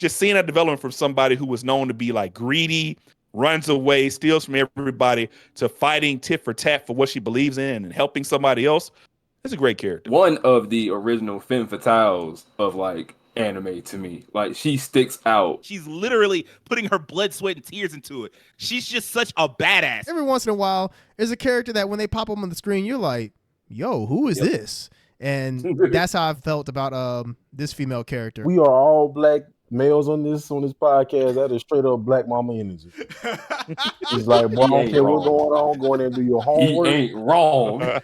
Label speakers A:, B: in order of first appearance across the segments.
A: just seeing that development from somebody who was known to be like greedy, runs away, steals from everybody, to fighting tit for tat for what she believes in and helping somebody else. It's a great character.
B: One of the original femme fatales of like anime to me. Like she sticks out.
C: She's literally putting her blood, sweat, and tears into it. She's just such a badass.
D: Every once in a while, there's a character that when they pop up on the screen, you're like, yo, who is this? And that's how I felt about this female character.
E: We are all black males on this podcast. That is straight up black mama energy. It's like, boy, I don't care what's going on. Go in there and do your homework.
B: He ain't wrong.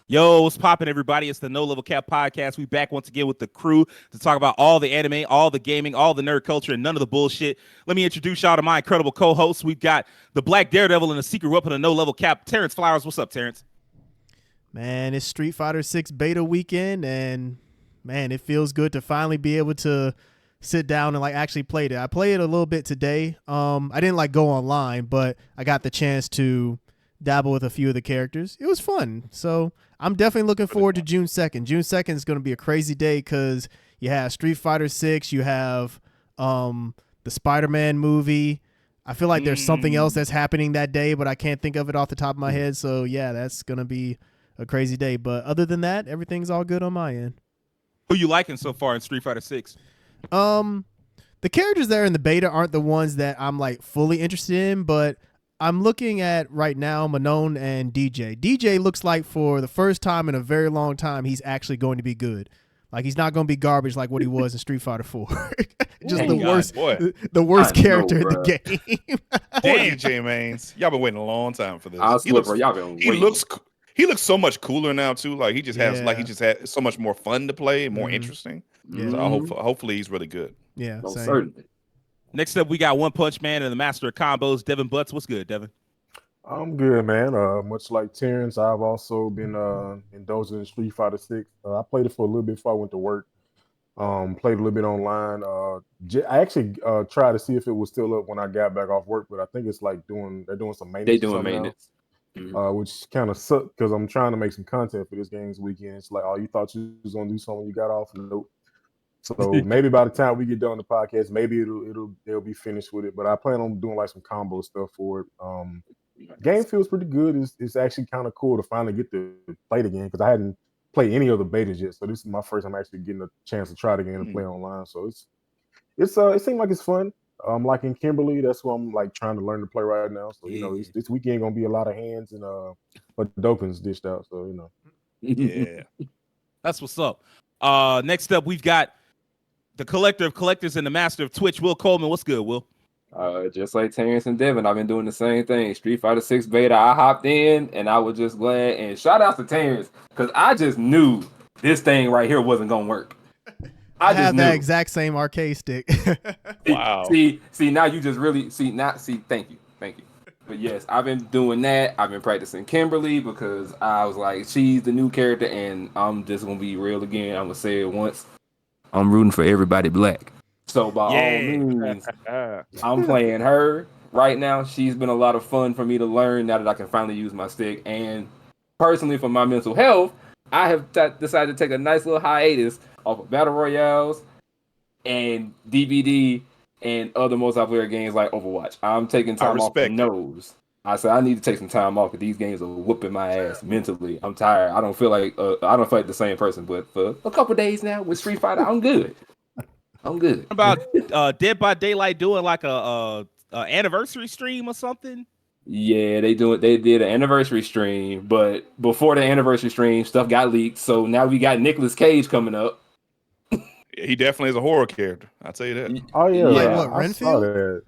C: Yo, what's poppin', everybody? It's the No Level Cap Podcast. We back once again with the crew to talk about all the anime, all the gaming, all the nerd culture, and none of the bullshit. Let me introduce y'all to my incredible co-hosts. We've got the Black Daredevil and the secret weapon of No Level Cap, Terrence Flowers. What's up, Terrence?
D: Man, it's Street Fighter 6 beta weekend, and man, it feels good to finally be able to sit down and like actually play it. I played it a little bit today. I didn't like go online, but I got the chance to dabble with a few of the characters. It was fun. So I'm definitely looking forward to June 2nd. June 2nd is going to be a crazy day because you have Street Fighter 6, you have the Spider-Man movie. I feel like there's something else that's happening that day, but I can't think of it off the top of my head. So yeah, that's going to be a crazy day. But other than that, everything's all good on my end.
C: Who you liking so far in Street Fighter 6?
D: The characters that are in the beta aren't the ones that I'm like fully interested in, but I'm looking at right now Manon and DJ. DJ looks like for the first time in a very long time, he's actually going to be good. Like he's not going to be garbage like what he was in Street Fighter 4. Just the worst character in the game.
A: Damn, J Mains, y'all been waiting a long time for this. He looks so much cooler now too. Like he just has he just had so much more fun to play, more interesting.
D: Yeah.
A: So hopefully he's really good.
D: Yeah,
B: certainly.
C: Next up, we got One Punch Man and the Master of Combos, Devin Butts. What's good, Devin?
E: I'm good, man. Much like Terrence, I've also been indulging in Street Fighter 6. I played it for a little bit before I went to work. Played a little bit online. I actually tried to see if it was still up when I got back off work, but I think it's like they're doing some maintenance.
B: They doing maintenance.
E: Which kind of sucked because I'm trying to make some content for this game's weekend. It's like, oh, you thought you was gonna do something when you got off? Nope. So maybe by the time we get done the podcast, maybe they'll be finished with it. But I plan on doing like some combo stuff for it. Game feels pretty good. It's actually kind of cool to finally get to play it again because I hadn't played any of the betas yet. So this is my first time actually getting a chance to try it again and play online. So it seemed like it's fun. Like in Kimberly, that's what I'm like trying to learn to play right now. So this weekend gonna be a lot of hands and but Dokken's dished out. So
C: Yeah, that's what's up. Next up, we've got the Collector of Collectors and the Master of Twitch, Will Coleman. What's good, Will?
B: Just like Terrence and Devin, I've been doing the same thing. Street Fighter 6 beta, I hopped in and I was just glad. And shout out to Terrence because I just knew this thing right here wasn't gonna work.
D: I have that exact same arcade stick.
A: Wow.
B: See, now you just really thank you. But yes, I've been doing that. I've been practicing Kimberly because I was like, she's the new character, and I'm just gonna be real again. I'm gonna say it once. I'm rooting for everybody black. So by all means, I'm playing her right now. She's been a lot of fun for me to learn now that I can finally use my stick. And personally, for my mental health, I have decided to take a nice little hiatus off of battle royales and DVD and other multiplayer games like Overwatch. I'm taking time off the nose. I said I need to take some time off because these games are whooping my ass mentally. I'm tired. I don't feel like the same person. But for a couple days now with Street Fighter, I'm good.
C: What about Dead by Daylight doing like a anniversary stream or something?
B: Yeah, they did an anniversary stream, but before the anniversary stream, stuff got leaked. So now we got Nicolas Cage coming up.
A: He definitely is a horror character. I'll tell you that.
E: Oh yeah,
D: like what, Renfield?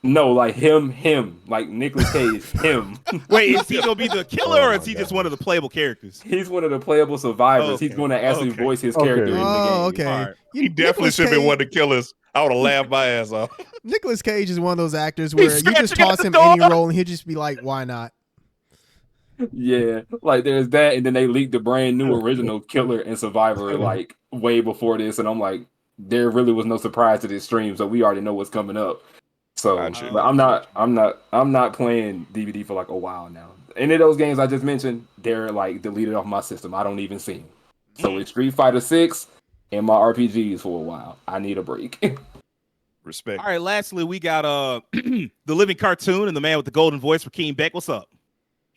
B: No, like him, like Nicolas Cage, him.
C: Wait, is he gonna be the killer or is he just one of the playable characters?
B: He's one of the playable survivors.
C: Okay.
B: He's going to actually voice his character in the game.
D: Oh, okay.
C: Right.
A: He definitely should have been one of the killers. I would have laughed my ass off.
D: Nicolas Cage is one of those actors where you just toss him any role and he'll just be like, why not?
B: Yeah, like there's that, and then they leaked the brand new original Killer and Survivor like way before this, and I'm like, there really was no surprise to this stream, so we already know what's coming up. So,
A: Gotcha.
B: but I'm not playing DVD for like a while now. Any of those games I just mentioned, they're like deleted off my system. I don't even see them. So it's Street Fighter 6 and my RPGs for a while. I need a break.
A: Respect.
C: All right, lastly, we got the living cartoon and the man with the golden voice, Rakeem Beck. What's up?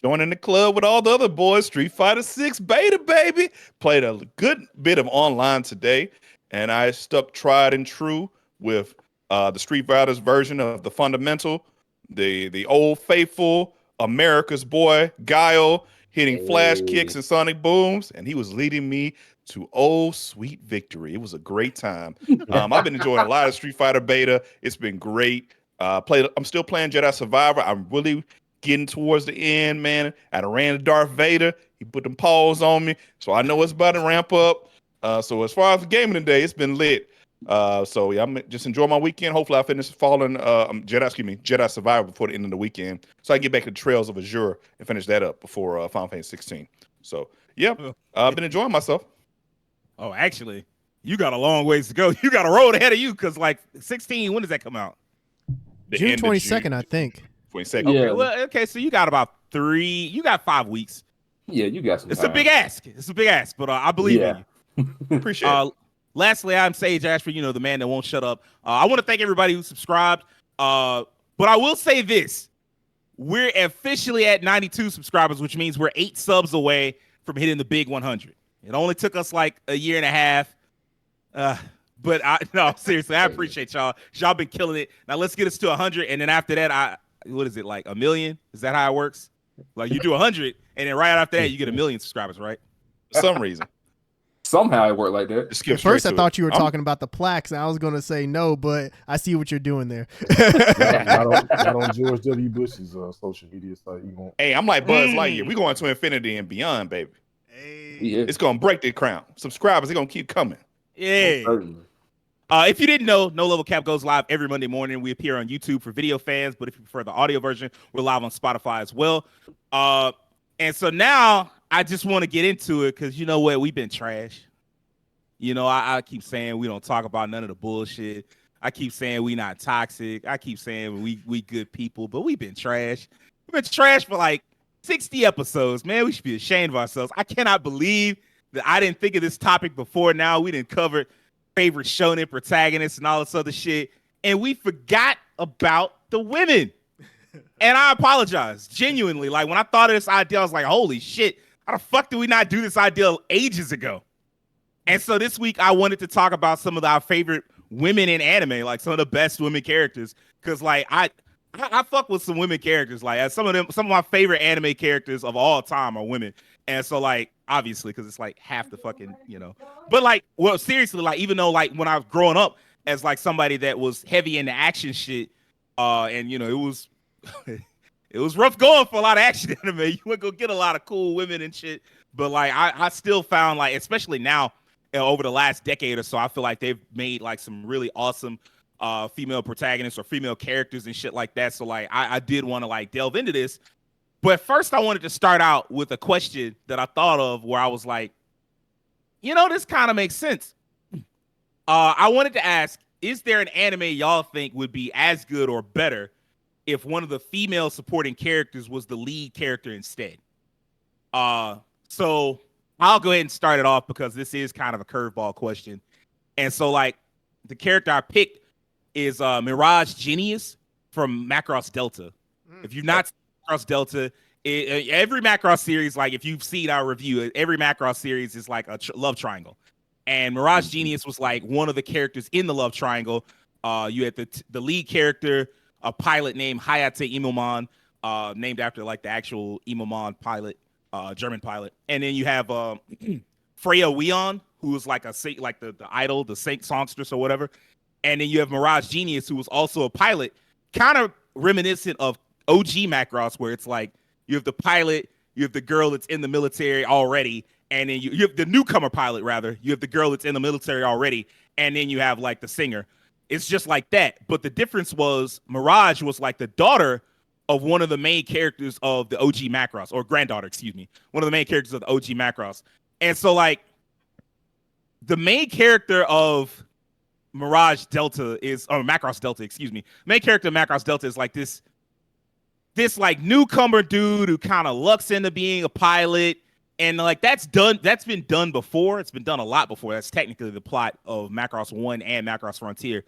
A: Joining the club with all the other boys, Street Fighter 6 beta, baby. Played a good bit of online today, and I stuck tried and true with the Street Fighter's version of the fundamental, the old faithful America's boy, Guile, hitting flash kicks and sonic booms, and he was leading me to oh sweet victory. It was a great time. I've been enjoying a lot of Street Fighter beta. It's been great. I'm still playing Jedi Survivor. I'm really getting towards the end, man. I ran to Darth Vader. He put them paws on me, so I know it's about to ramp up. So as far as the gaming today, it's been lit. So yeah, I'm just enjoying my weekend. Hopefully, I finish Jedi Survivor before the end of the weekend, so I get back to Trails of Azure and finish that up before Final Fantasy 16. So yeah, I've been enjoying myself.
C: Oh, actually, you got a long ways to go. You got a road ahead of you because like 16. When does that come out?
D: June 22nd, I think.
A: 22nd.
C: Okay,
B: Yeah.
C: well, okay, so you got about 3. You got 5 weeks.
B: Yeah, you got some.
C: It's
B: time.
C: a big ask. It's a big ask, but I believe in you.
A: Appreciate it.
C: Lastly, I'm Sage Ashford, the man that won't shut up. I want to thank everybody who subscribed. But I will say this. We're officially at 92 subscribers, which means we're 8 subs away from hitting the big 100. It only took us like a year and a half. But no, seriously, I appreciate y'all. Y'all been killing it. Now let's get us to 100. And then after that, what is it, like 1 million? Is that how it works? Like you do 100, and then right after that, you get 1 million subscribers, right?
A: For some reason.
B: Somehow it worked like that.
A: Just skip
D: At first,
A: straight
D: I
A: to
D: thought
A: it.
D: you were talking about the plaques, and I was going to say no, but I see what you're doing there.
E: not on George W. Bush's social media site. You won't.
A: Hey, I'm like Buzz Lightyear. We're going to infinity and beyond, baby.
B: Yeah.
A: It's going to break the crown. Subscribers, they're going to keep coming.
C: Yeah.
B: Certainly.
C: If you didn't know, No Level Cap goes live every Monday morning. We appear on YouTube for video fans, but if you prefer the audio version, we're live on Spotify as well. And so now I just want to get into it because you know what? We've been trash. I keep saying we don't talk about none of the bullshit. I keep saying we not toxic. I keep saying we good people, but we've been trash. We've been trash for like 60 episodes, man. We should be ashamed of ourselves. I cannot believe that I didn't think of this topic before now. We didn't cover favorite shonen protagonists and all this other shit, and we forgot about the women. And I apologize, genuinely. Like, when I thought of this idea, I was like, holy shit, how the fuck did we not do this idea ages ago? And so this week, I wanted to talk about some of our favorite women in anime, like some of the best women characters, because like I fuck with some women characters. Like some of my favorite anime characters of all time are women. And so like obviously because it's like half the fucking but like, well, seriously, like even though like when I was growing up as like somebody that was heavy into action shit, and it was it was rough going for a lot of action anime. You would go get a lot of cool women and shit, but like I still found, like, especially now over the last decade or so, I feel like they've made like some really awesome female protagonists or female characters and shit like that. So like I did want to like delve into this. But first I wanted to start out with a question that I thought of where I was like, this kind of makes sense. I wanted to ask, is there an anime y'all think would be as good or better if one of the female supporting characters was the lead character instead? So I'll go ahead and start it off because this is kind of a curveball question. And so like the character I picked is Mirage Genius from Macross Delta. If you've not seen Macross Delta, every Macross series, like if you've seen our review, every Macross series is like a love triangle. And Mirage Genius was like one of the characters in the love triangle. You had the lead character, a pilot named Hayate Imomon, named after like the actual Imomon pilot, German pilot. And then you have Freya Weon, who was like the idol, the songstress or whatever. And then you have Mirage Genius, who was also a pilot, kind of reminiscent of OG Macross, where it's like you have the pilot, you have the girl that's in the military already, and then you have the newcomer pilot, rather. You have the girl that's in the military already, and then you have like the singer. It's just like that. But the difference was Mirage was like the daughter of one of the main characters of the OG Macross, or granddaughter, excuse me, one of the main characters of the OG Macross. And so like the main character of Mirage Delta is, or Macross Delta, excuse me. Main character of Macross Delta is like this like newcomer dude who kind of lucks into being a pilot. And like that's been done before. It's been done a lot before. That's technically the plot of Macross 1 and Macross Frontier,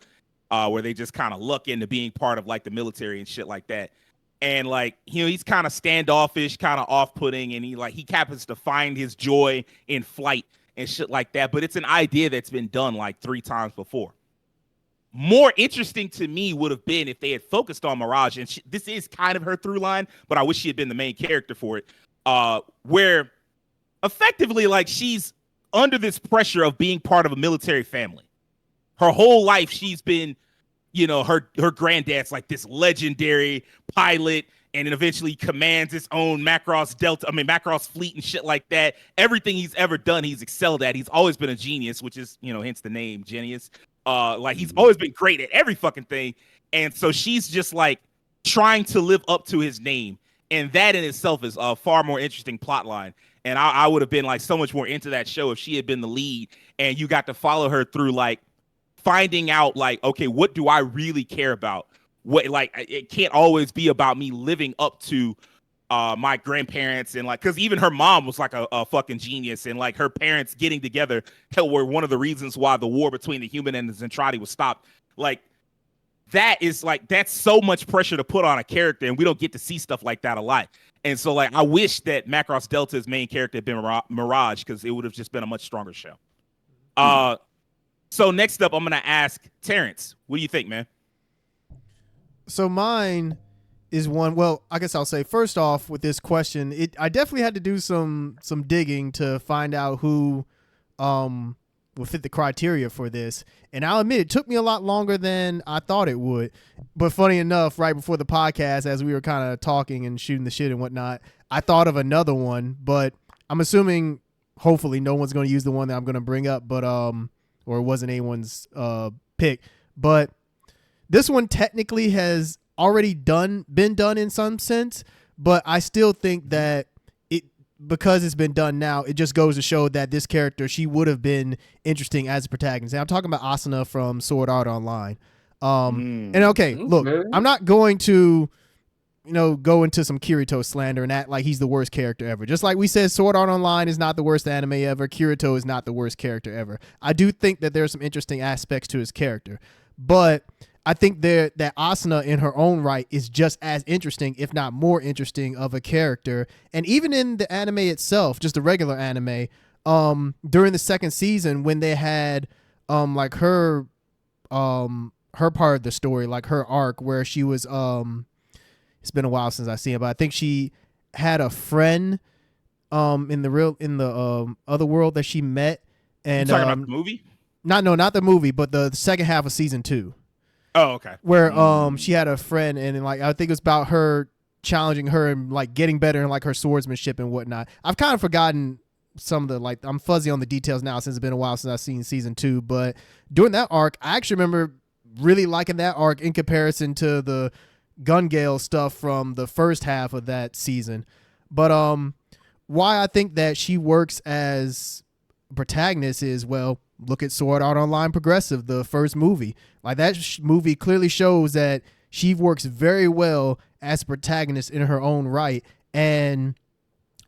C: where they just kind of luck into being part of like the military and shit like that. And like, you know, he's kind of standoffish, kind of off-putting, and he happens to find his joy in flight and shit like that. But it's an idea that's been done like 3 times before. More interesting to me would have been if they had focused on Mirage, and this is kind of her through line, but I wish she had been the main character for it, where effectively like she's under this pressure of being part of a military family. Her whole life she's been, you know, her granddad's like this legendary pilot, and then eventually commands its own Macross fleet and shit like that. Everything he's ever done, he's excelled at. He's always been a genius, which is, you know, hence the name Genius. Like he's always been great at every fucking thing. And so she's just like trying to live up to his name. And that in itself is a far more interesting plot line. And I would have been like so much more into that show if she had been the lead and you got to follow her through like finding out like, okay, what do I really care about? What, like, it can't always be about me living up to my grandparents, and like, because even her mom was like a fucking genius, and like her parents getting together were one of the reasons why the war between the human and the Zentradi was stopped. Like, that is like, that's so much pressure to put on a character, and we don't get to see stuff like that a lot. And so like, I wish that Macross Delta's main character had been Mirage, because it would have just been a much stronger show. So next up, I'm gonna ask Terrence, what do you think, man?
D: So mine is one. Well, I guess I'll say first off with this question, I definitely had to do some digging to find out who would fit the criteria for this. And I'll admit it took me a lot longer than I thought it would. But funny enough, right before the podcast, as we were kind of talking and shooting the shit and whatnot, I thought of another one. But I'm assuming, hopefully, no one's going to use the one that I'm going to bring up. But or it wasn't anyone's pick. But this one technically has already been done in some sense, but I still think that because it's been done now, it just goes to show that this character, she would have been interesting as a protagonist. And I'm talking about Asuna from Sword Art Online. And okay, look, I'm not going to, you know, go into some Kirito slander and act like he's the worst character ever. Just like we said, Sword Art Online is not the worst anime ever. Kirito is not the worst character ever. I do think that there's some interesting aspects to his character, but I think that Asuna in her own right is just as interesting, if not more interesting, of a character. And even in the anime itself, just the regular anime, during the second season when they had like her part of the story, like her arc where she was it's been a while since I've seen it, but I think she had a friend in the other world that she met. And
C: you talking about the movie?
D: Not the movie, but the second half of season 2.
C: Oh, okay.
D: Where she had a friend, and like I think it was about her challenging her and like getting better in like her swordsmanship and whatnot. I've kind of forgotten some of the, like, I'm fuzzy on the details now since it's been a while since I've seen season 2. But during that arc, I actually remember really liking that arc in comparison to the Gun Gale stuff from the first half of that season. But why I think that she works as protagonist is, well, look at Sword Art Online Progressive, the first movie. Like that movie clearly shows that she works very well as a protagonist in her own right. And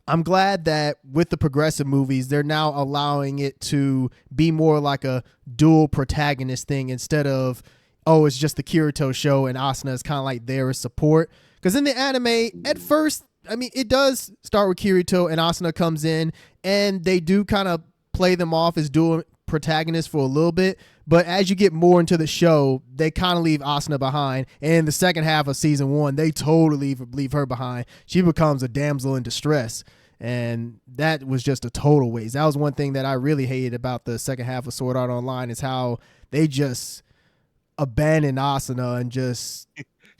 D: I'm glad that with the Progressive movies, they're now allowing it to be more like a dual protagonist thing instead of, oh, it's just the Kirito show and Asuna is kind of like there as support. Because in the anime, at first, I mean, it does start with Kirito and Asuna comes in and they do kind of play them off as dual protagonists for a little bit, but as you get more into the show, they kind of leave Asuna behind, and in the second half of season 1, they totally leave her behind. She becomes a damsel in distress, and that was just a total waste. That was one thing that I really hated about the second half of Sword Art Online, is how they just abandoned Asuna and just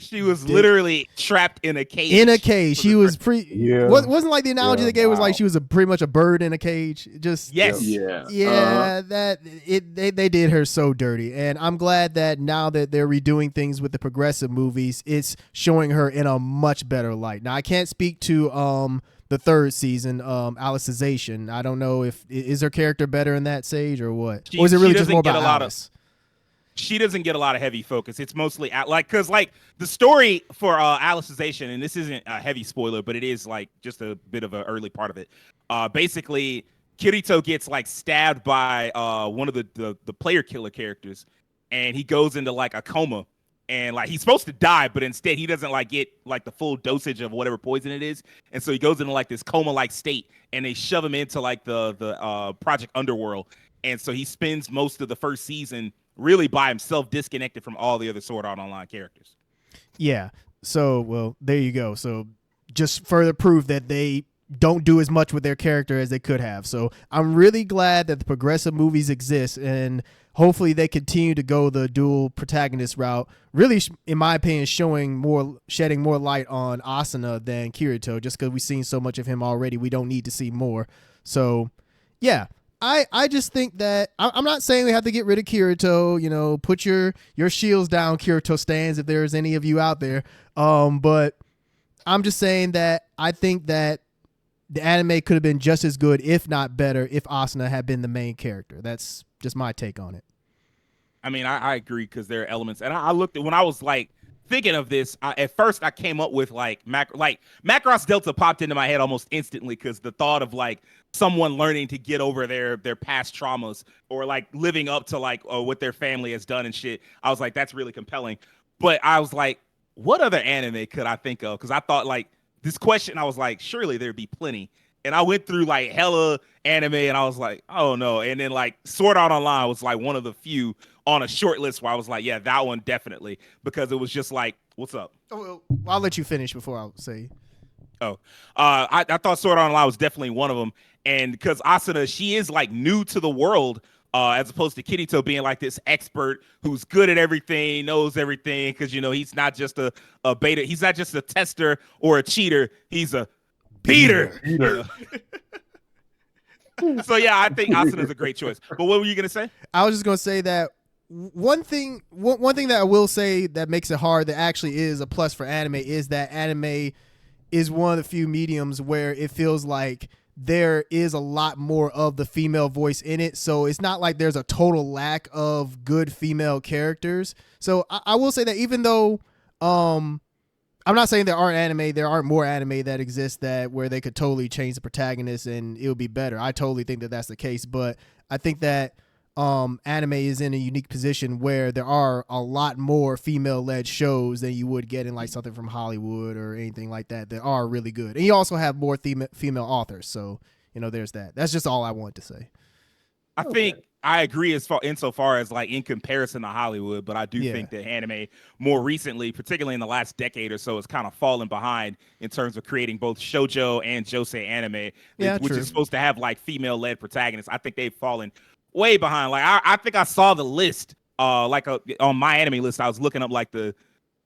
C: She was literally trapped in a cage.
D: In a cage. She was
E: Yeah.
D: wasn't like the analogy
E: Yeah,
D: they gave was like
B: wow.
D: she was pretty much a bird in a cage. Just
C: Yes.
B: Yeah.
D: Yeah, they did her so dirty, and I'm glad that now that they're redoing things with the progressive movies, it's showing her in a much better light. Now I can't speak to the third season, Alicization. I don't know if is her character better in that, Sage, or what, or is it really just more about Alice?
C: She doesn't get a lot of heavy focus. It's mostly because the story for Alicization, and this isn't a heavy spoiler, but it is like just a bit of an early part of it. Basically, Kirito gets like stabbed by one of the player killer characters, and he goes into like a coma, and like he's supposed to die, but instead he doesn't like get like the full dosage of whatever poison it is, and so he goes into like this coma like state, and they shove him into like the Project Underworld, and so he spends most of the first season really by himself, disconnected from all the other Sword Art Online characters.
D: Yeah. So, well, there you go. So, just further proof that they don't do as much with their character as they could have. So, I'm really glad that the progressive movies exist, and hopefully they continue to go the dual protagonist route. Really, in my opinion, shedding more light on Asuna than Kirito, just because we've seen so much of him already. We don't need to see more. So, yeah. I just think that I'm not saying we have to get rid of Kirito. You know, put your shields down, Kirito stands, if there's any of you out there. But I'm just saying that I think that the anime could have been just as good, if not better, if Asuna had been the main character. That's just my take on it.
C: I mean, I agree because there are elements, and I looked at when I was like thinking of this. At first, I came up with like Macross Delta popped into my head almost instantly because the thought of like someone learning to get over their past traumas or like living up to like what their family has done and shit. I was like, that's really compelling. But I was like, what other anime could I think of? Because I thought like this question, I was like, surely there'd be plenty. And I went through like hella anime and I was like, oh no. And then like Sword Art Online was like one of the few on a short list where I was like, yeah, that one definitely, because it was just like, what's up?
D: Oh, I'll let you finish before I'll say.
C: Oh, I thought Sword Art Online was definitely one of them. And because Asuna, she is like new to the world, as opposed to Kirito being like this expert who's good at everything, knows everything. Because, you know, he's not just a beta. He's not just a tester or a cheater. He's a beater. So, yeah, I think Asuna is a great choice. But what were you going to say?
D: I was just going to say that one thing that I will say that makes it hard that actually is a plus for anime is that anime is one of the few mediums where it feels like there is a lot more of the female voice in it. So it's not like there's a total lack of good female characters. So I will say that even though I'm not saying there aren't more anime that exist that where they could totally change the protagonist and it would be better. I totally think that that's the case, but I think that anime is in a unique position where there are a lot more female-led shows than you would get in like something from Hollywood or anything like that are really good. And you also have more female authors, so you know there's that. That's just all I want to say.
C: I think I agree insofar as like in comparison to Hollywood, but I do think that anime more recently, particularly in the last decade or so, has kind of fallen behind in terms of creating both shoujo and josei anime, which is supposed to have like female-led protagonists. I think they've fallen way behind. Like I think I saw the list on my anime list. I was looking up like the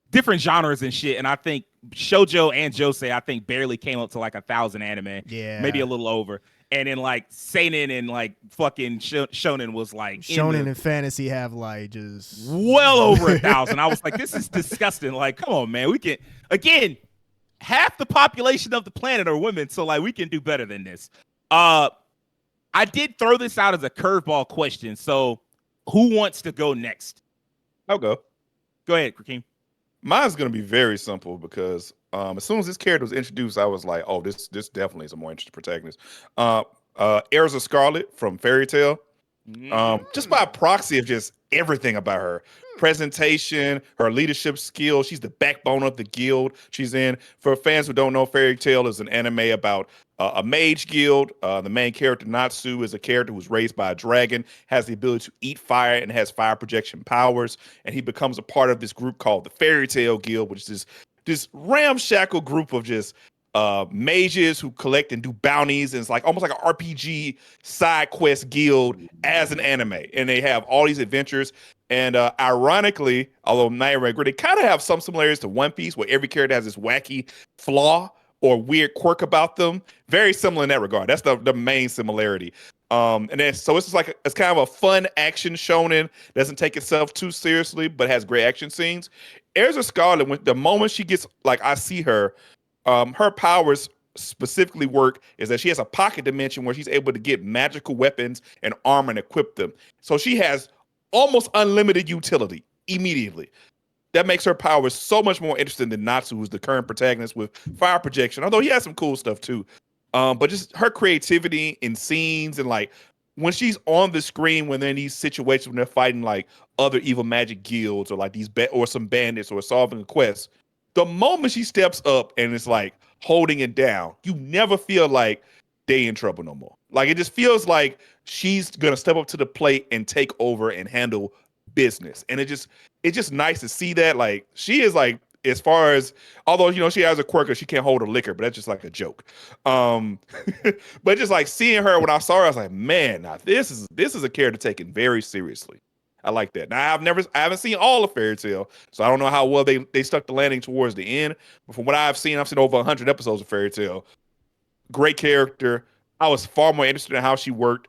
C: different genres and shit, and I think shoujo and josei I think barely came up to like 1,000 anime, maybe a little over. And then like seinen and like fucking shonen was like
D: shonen and fantasy have like just
C: well over 1,000. I was like, this is disgusting. Like, come on, man, we can again. Half the population of the planet are women, so like we can do better than this. I did throw this out as a curveball question. So who wants to go next?
A: I'll go.
C: Go ahead, Rakeem.
A: Mine's going to be very simple because as soon as this character was introduced, I was like, oh, this definitely is a more interesting protagonist. Erza Scarlet from Fairy Tail. Just by proxy of just everything about her. Presentation, her leadership skills. She's the backbone of the guild she's in. For fans who don't know, Fairy Tail is an anime about a mage guild. The main character, Natsu, is a character who's raised by a dragon, has the ability to eat fire, and has fire projection powers. And he becomes a part of this group called the Fairy Tail Guild, which is this ramshackle group of just mages who collect and do bounties, and it's like almost like an RPG side quest guild as an anime, and they have all these adventures. And ironically, although not regular, they kind of have some similarities to One Piece, where every character has this wacky flaw or weird quirk about them. Very similar in that regard. That's the main similarity. And then so it's just like it's kind of a fun action shonen, doesn't take itself too seriously, but has great action scenes. Erza Scarlet, when the moment she gets like I see her, her powers specifically work is that she has a pocket dimension where she's able to get magical weapons and armor and equip them. So she has almost unlimited utility immediately. That makes her powers so much more interesting than Natsu, who's the current protagonist with fire projection, although he has some cool stuff too. But just her creativity in scenes and like when she's on the screen, when they're in these situations when they're fighting like other evil magic guilds or like these or some bandits or solving a quest, the moment she steps up and it's like holding it down, you never feel like they in trouble no more. Like it just feels like she's gonna step up to the plate and take over and handle business. And it's just nice to see that. Like she is like, as far as, although she has a quirk she can't hold a liquor, but that's just like a joke. But just like seeing her when I saw her, I was like, man, now this is a character taken very seriously. I like that. Now I haven't seen all of Fairy Tail, so I don't know how well they stuck the landing towards the end. But from what I've seen over 100 episodes of Fairy Tail. Great character. I was far more interested in how she worked.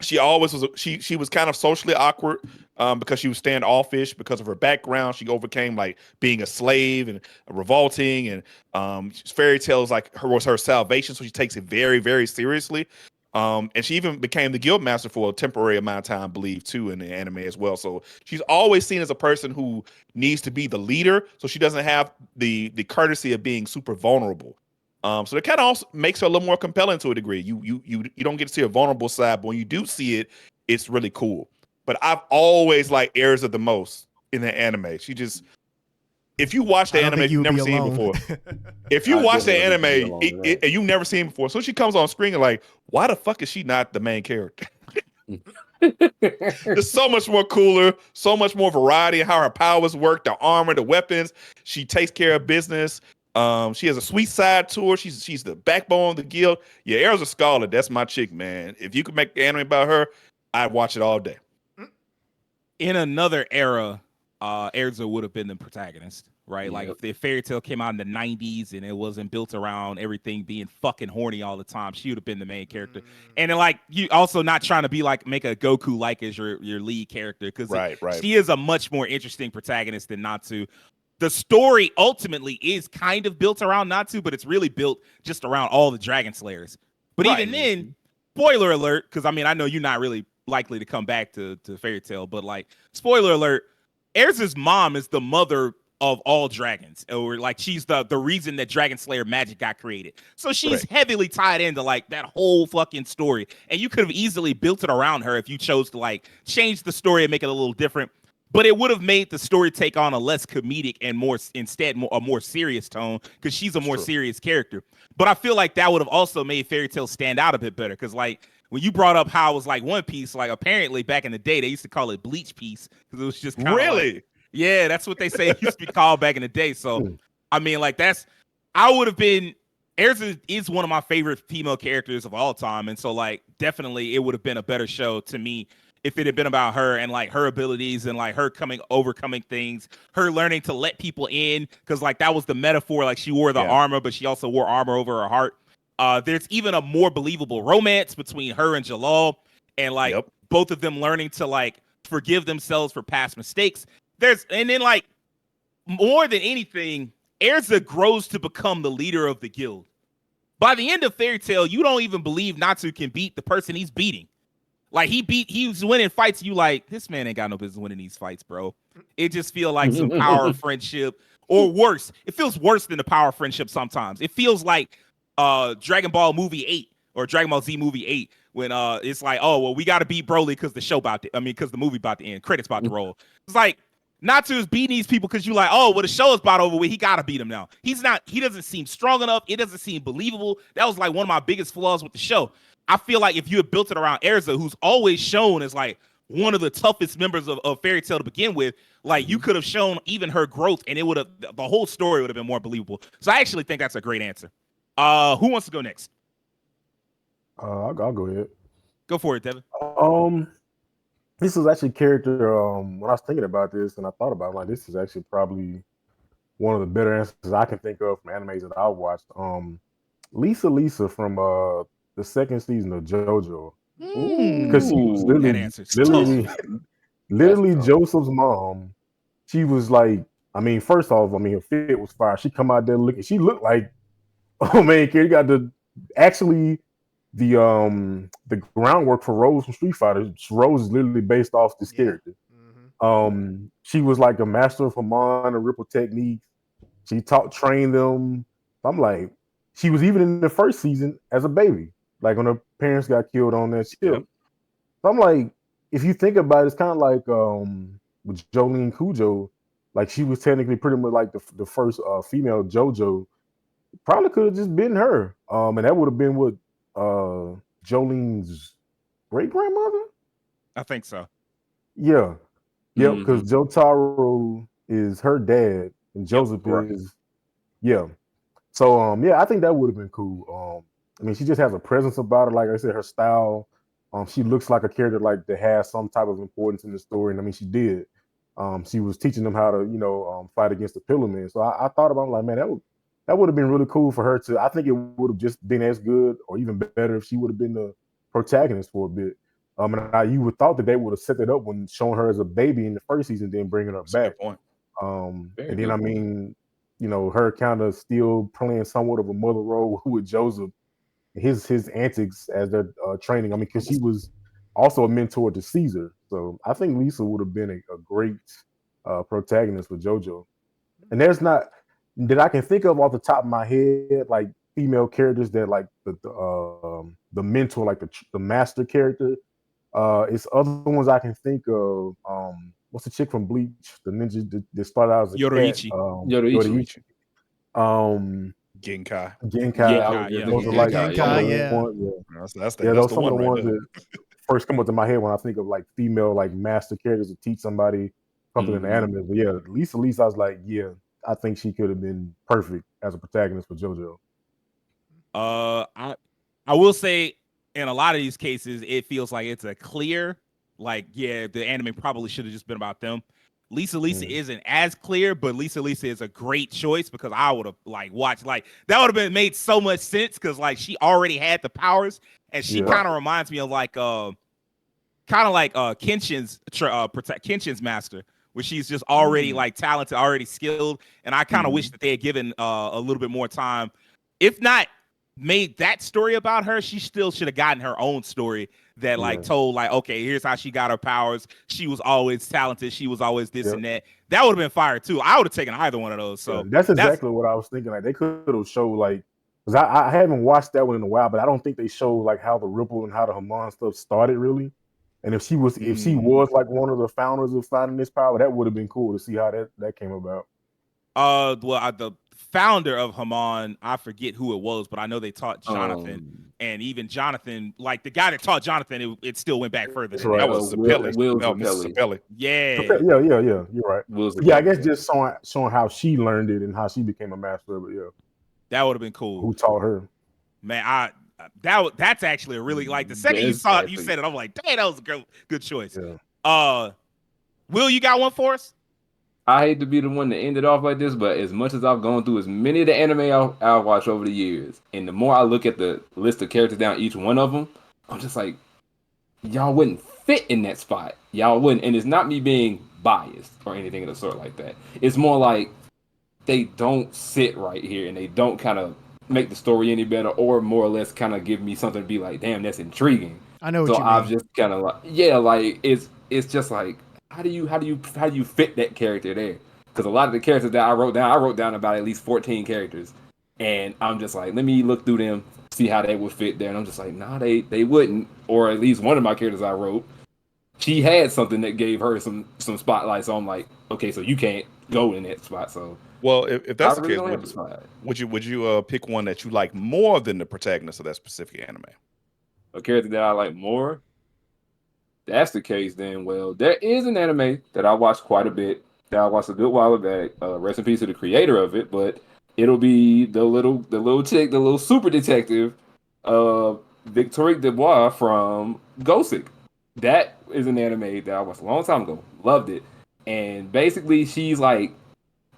A: She always was. She was kind of socially awkward because she was standoffish because of her background. She overcame like being a slave and revolting, and Fairy Tail is like was her salvation, so she takes it very, very seriously. And she even became the guild master for a temporary amount of time, I believe, too, in the anime as well. So she's always seen as a person who needs to be the leader, so she doesn't have the courtesy of being super vulnerable. So that kind of also makes her a little more compelling to a degree. You don't get to see a vulnerable side, but when you do see it, it's really cool. But I've always liked Erza the most in the anime. She just, if you watch the anime, you've never seen it before. If you watch the anime and you've never seen it before, so she comes on screen and like, why the fuck is she not the main character? It's so much more cooler, so much more variety in how her powers work, the armor, the weapons. She takes care of business. She has a sweet side to her. She's the backbone of the guild. Yeah, Erza Scarlet, that's my chick, man. If you could make the anime about her, I'd watch it all day.
C: In another era, Erza would have been the protagonist, right? Yeah. Like if the Fairy Tail came out in the 90s and it wasn't built around everything being fucking horny all the time, she would have been the main character. And then like you also not trying to be like make a Goku like as your lead character, because right. She is a much more interesting protagonist than Natsu. The story ultimately is kind of built around Natsu, but it's really built just around all the Dragon Slayers. But even then, spoiler alert, because I mean, I know you're not really likely to come back to Fairy Tail, but like, spoiler alert, Erza's mom is the mother of all dragons, or like she's the reason that Dragon Slayer magic got created. So she's heavily tied into like that whole fucking story. And you could have easily built it around her if you chose to like change the story and make it a little different. But it would have made the story take on a less comedic and a more serious tone, because she's a more serious character. But I feel like that would have also made Fairy Tail stand out a bit better, because like when you brought up how it was like One Piece, like apparently back in the day they used to call it Bleach Piece, because it was just kind of like, yeah, that's what they say it used to be called back in the day. So I mean, like I would have been. Erza is one of my favorite female characters of all time, and so like definitely it would have been a better show to me if it had been about her and like her abilities and like her overcoming things, her learning to let people in, because like that was the metaphor. Like she wore the armor, but she also wore armor over her heart. There's even a more believable romance between her and Jalal, and like both of them learning to like forgive themselves for past mistakes. And then like more than anything, Erza grows to become the leader of the guild. By the end of Fairy Tail, you don't even believe Natsu can beat the person he's beating. Like he was winning fights. You like, this man ain't got no business winning these fights, bro. It just feels like some power of friendship, or worse. It feels worse than the power of friendship sometimes. It feels like Dragon Ball movie 8 or Dragon Ball Z movie 8 when it's like, oh well, we got to beat Broly because because the movie about to end, credits about to roll. It's like Natsu is beating these people because you like, oh well, the show is about over with. He got to beat him now. He doesn't seem strong enough. It doesn't seem believable. That was like one of my biggest flaws with the show. I feel like if you had built it around Erza, who's always shown as like one of the toughest members of Fairy Tail to begin with, like you could have shown even her growth, and the whole story would have been more believable. So I actually think that's a great answer. Who wants to go next?
E: I'll go ahead.
C: Go for it, Devin.
E: this is actually a character. When I was thinking about this and I thought about it, like this is actually probably one of the better answers I can think of from animes that I've watched. Lisa from the second season of JoJo, because she was
B: Ooh,
C: That answer's tough.
E: literally
B: tough.
E: Joseph's mom. She was like, I mean, first off, I mean, her fit was fire. She come out there looking, she looked like, oh man, kid, you got the groundwork for Rose from Street Fighter. Rose is literally based off this
D: Yeah.
E: character.
D: Mm-hmm.
E: She was like a master of Haman and Ripple techniques. She trained them. I'm like, she was even in the first season as a baby, like when her parents got killed on that ship.
A: Yep.
E: So I'm like, if you think about it, it's kind of like with Jolene Cujo, like she was technically pretty much like the first female JoJo. Probably could have just been her, and that would have been what Jolene's great grandmother.
C: I think so.
E: Yeah, yep,
B: Mhm.
E: because Jotaro is her dad, and Joseph
A: right.
E: is, yeah. So yeah, I think that would have been cool. I mean, she just has a presence about her. Like I said, her style. She looks like a character like that has some type of importance in the story, and I mean, she did. She was teaching them how to, fight against the Pillar Men. So I thought about it, like, man, that would have been really cool for her to. I think it would have just been as good or even better if she would have been the protagonist for a bit. You would thought that they would have set it up when showing her as a baby in the first season, then bringing her
A: That's a
E: back.
A: good point.
B: Very
E: And then
B: good
E: I
B: point.
E: mean, her kind of still playing somewhat of a mother role with Joseph, his antics as they're training. I mean, because she was also a mentor to Caesar, so I think Lisa would have been a great protagonist for JoJo. And there's not that I can think of off the top of my head, like female characters that like the mentor, like the master character. It's other ones I can think of. What's the chick from Bleach? The ninja that started out as a
C: Yoroichi.
E: cat.
B: Yoroichi.
A: Genkai.
E: Genkai.
C: Genkai, yeah.
E: Those are like
B: Genkai,
E: some of the
D: yeah.
E: ones. Yeah.
A: That's the
E: Yeah, those
A: that's the
E: some of
A: one
E: the
A: right
E: ones
A: there.
E: that first come up to my head when I think of like female like master characters to teach somebody something in the
B: Mhm.
E: anime. But yeah, Lisa, I was like, yeah, I think she could have been perfect as a protagonist for JoJo.
C: I will say in a lot of these cases, it feels like it's a clear, like, yeah, the anime probably should have just been about them. Lisa isn't as clear, but Lisa is a great choice because I would have like watched, like that would have been made so much sense because like she already had the powers and she
E: Yeah.
C: kind of reminds me of like Kenshin's master, where she's just already like talented, already skilled, and I kind of wish that they had given a little bit more time, if not made that story about her. She still should have gotten her own story that like
E: Yeah.
C: told like, okay, here's how she got her powers. She was always talented. She was always this
E: Yep.
C: and that. That would have been fire too. I would have taken either one of those. So
E: Yeah, that's exactly what I was thinking. Like they could have showed like, because I haven't watched that one in a while, but I don't think they showed like how the Ripple and how the Haman stuff started really. And if she was like one of the founders of finding this power, that would have been cool to see how that cim about.
C: The founder of Haman, I forget who it was, but I know they taught Jonathan, and even Jonathan, like the guy that taught Jonathan, it still went back further.
E: That's
C: Than
E: right.
C: that.
A: That was
B: Will
A: Zappelli.
B: Zappelli.
A: Mrs. Zappelli.
C: Yeah.
E: Yeah. You're right.
B: Will
E: Yeah, I
B: Zappelli.
E: guess just showing how she learned it and how she became a master of it. Yeah,
C: That would have been cool.
E: who taught her?
C: Man, that's actually a really, like the second you saw it, you said it, I'm like, dang, that was a good choice.
E: Yeah.
C: Will, you got one for us?
B: I hate to be the one to end it off like this, but as much as I've gone through as many of the anime I've watched over the years, and the more I look at the list of characters down each one of them, I'm just like, y'all wouldn't fit in that spot. Y'all wouldn't. And it's not me being biased or anything of the sort like that. It's more like they don't sit right here and they don't kind of make the story any better or more or less kind of give me something to be like, damn, that's intriguing.
D: I know what you
B: I've
D: mean.
B: just kind of like, yeah, like it's just like, how do you fit that character there? Because a lot of the characters that I wrote down about at least 14 characters, and I'm just like, let me look through them, see how they would fit there, and I'm just like, nah, they wouldn't. Or at least one of my characters I wrote, she had something that gave her some spotlight. So I'm like, okay, so you can't go in that spot. So
A: Well, if that's the
B: really
A: case,
B: don't have a spot.
A: would you pick one that you like more than the protagonist of that specific anime?
B: A character that I like more. That's the case, then. Well, there is an anime that I watched quite a bit. That I watched a good while back. Rest in peace to the creator of it. But it'll be the little chick, the little super detective, Victorique Dubois from Gothic. That is an anime that I watched a long time ago. Loved it. And basically, she's like,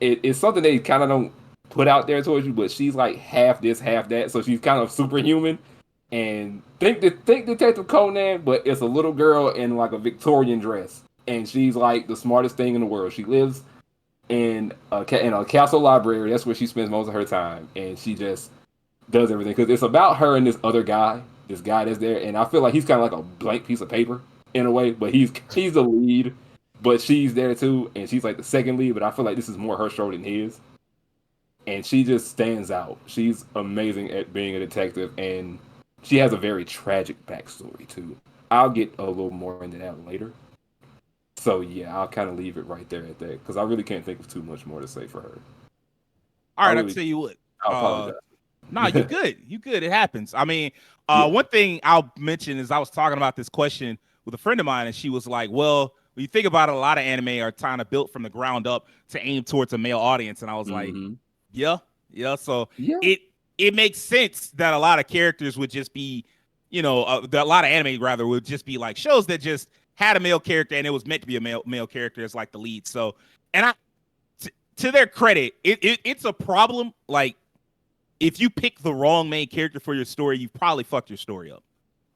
B: it's something they kind of don't put out there towards you, but she's like half this, half that. So she's kind of superhuman. And think Detective Conan, but it's a little girl in like a Victorian dress, and she's like the smartest thing in the world. She lives in a castle library. That's where she spends most of her time, and she just does everything because it's about her and this other guy, this guy that's there, and I feel like he's kind of like a blank piece of paper in a way, but he's the lead, but she's there too, and she's like the second lead. But I feel like this is more her show than his, and she just stands out. She's amazing at being a detective, and she has a very tragic backstory too. I'll get a little more into that later. So yeah, I'll kind of leave it right there at that because I really can't think of too much more to say for her.
C: All right,
B: really,
C: I'll tell you what.
B: I apologize.
C: No, you good. You good. It happens. I mean, one thing I'll mention is I was talking about this question with a friend of mine, and she was like, well, when you think about it, a lot of anime are kind of built from the ground up to aim towards a male audience. And I was like, yeah. So it makes sense that a lot of characters would just be, a lot of anime rather would just be like shows that just had a male character and it was meant to be a male character as like the lead. So, and to their credit, it's a problem. Like if you pick the wrong main character for your story, you've probably fucked your story up,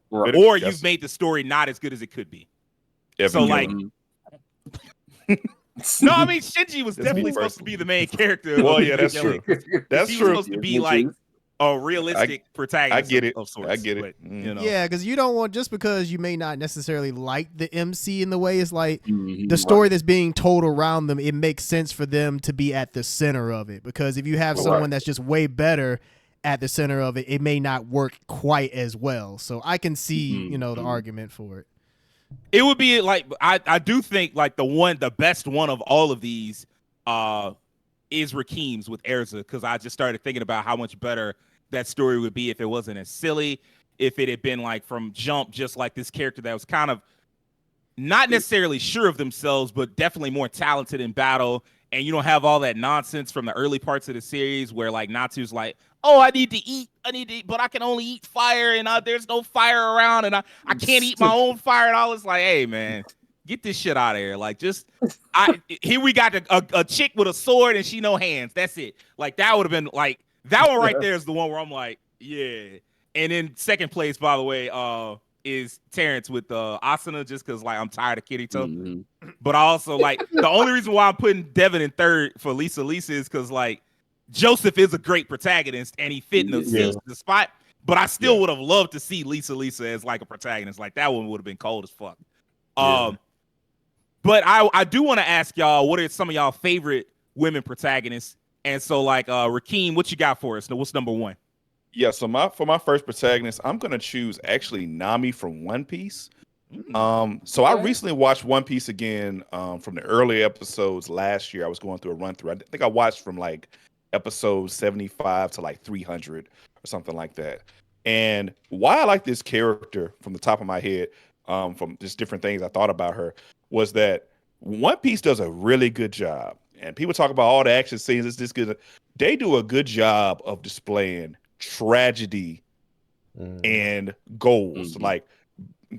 B: Right.
C: or you've made the story not as good as it could be. So like, no, I mean Shinji was definitely supposed to be the main character.
A: Well, yeah, that's true. That's
C: he
A: true.
C: was supposed to be like a realistic protagonist.
A: I get it.
C: Of sorts,
A: I get it.
C: But,
D: Yeah, because you don't want, just because you may not necessarily like the MC in the way, it's like
B: Mhm,
D: the story that's being told around them, it makes sense for them to be at the center of it. Because if you have someone that's just way better at the center of it, it may not work quite as well. So I can see, the argument for it.
C: it would be like I do think like the best one of all of these is Rakim's with Erza, because I just started thinking about how much better that story would be if it wasn't as silly, if it had been like from jump, just like this character that was kind of not necessarily sure of themselves, but definitely more talented in battle. And you don't have all that nonsense from the early parts of the series where like Natsu's like, oh, I need to eat, but I can only eat fire, and there's no fire around, and I can't eat my own fire. And I was like, hey man, get this shit out of here. Like, just here we got a chick with a sword and she no hands. That's it. Like that would have been like that one right there is the one where I'm like, yeah. And in second place, by the way, is Terrence with Asuna, just because like I'm tired of Kirito. But I also like the only reason why I'm putting Devin in third for Lisa is because like Joseph is a great protagonist and he fit in the spot. But I still would have loved to see Lisa as like a protagonist. Like that one would have been cold as fuck. But I do want to ask y'all, what are some of y'all favorite women protagonists? And so like Rakeem, what you got for us? What's number one?
A: Yeah, so for my first protagonist, I'm gonna choose actually Nami from One Piece. So I recently watched One Piece again from the early episodes last year. I was going through a run through. I think I watched from like episode 75 to like 300 or something like that. And why I like this character from the top of my head, from just different things I thought about her, was that One Piece does a really good job. And people talk about all the action scenes. It's just good. They do a good job of displaying tragedy and goals, like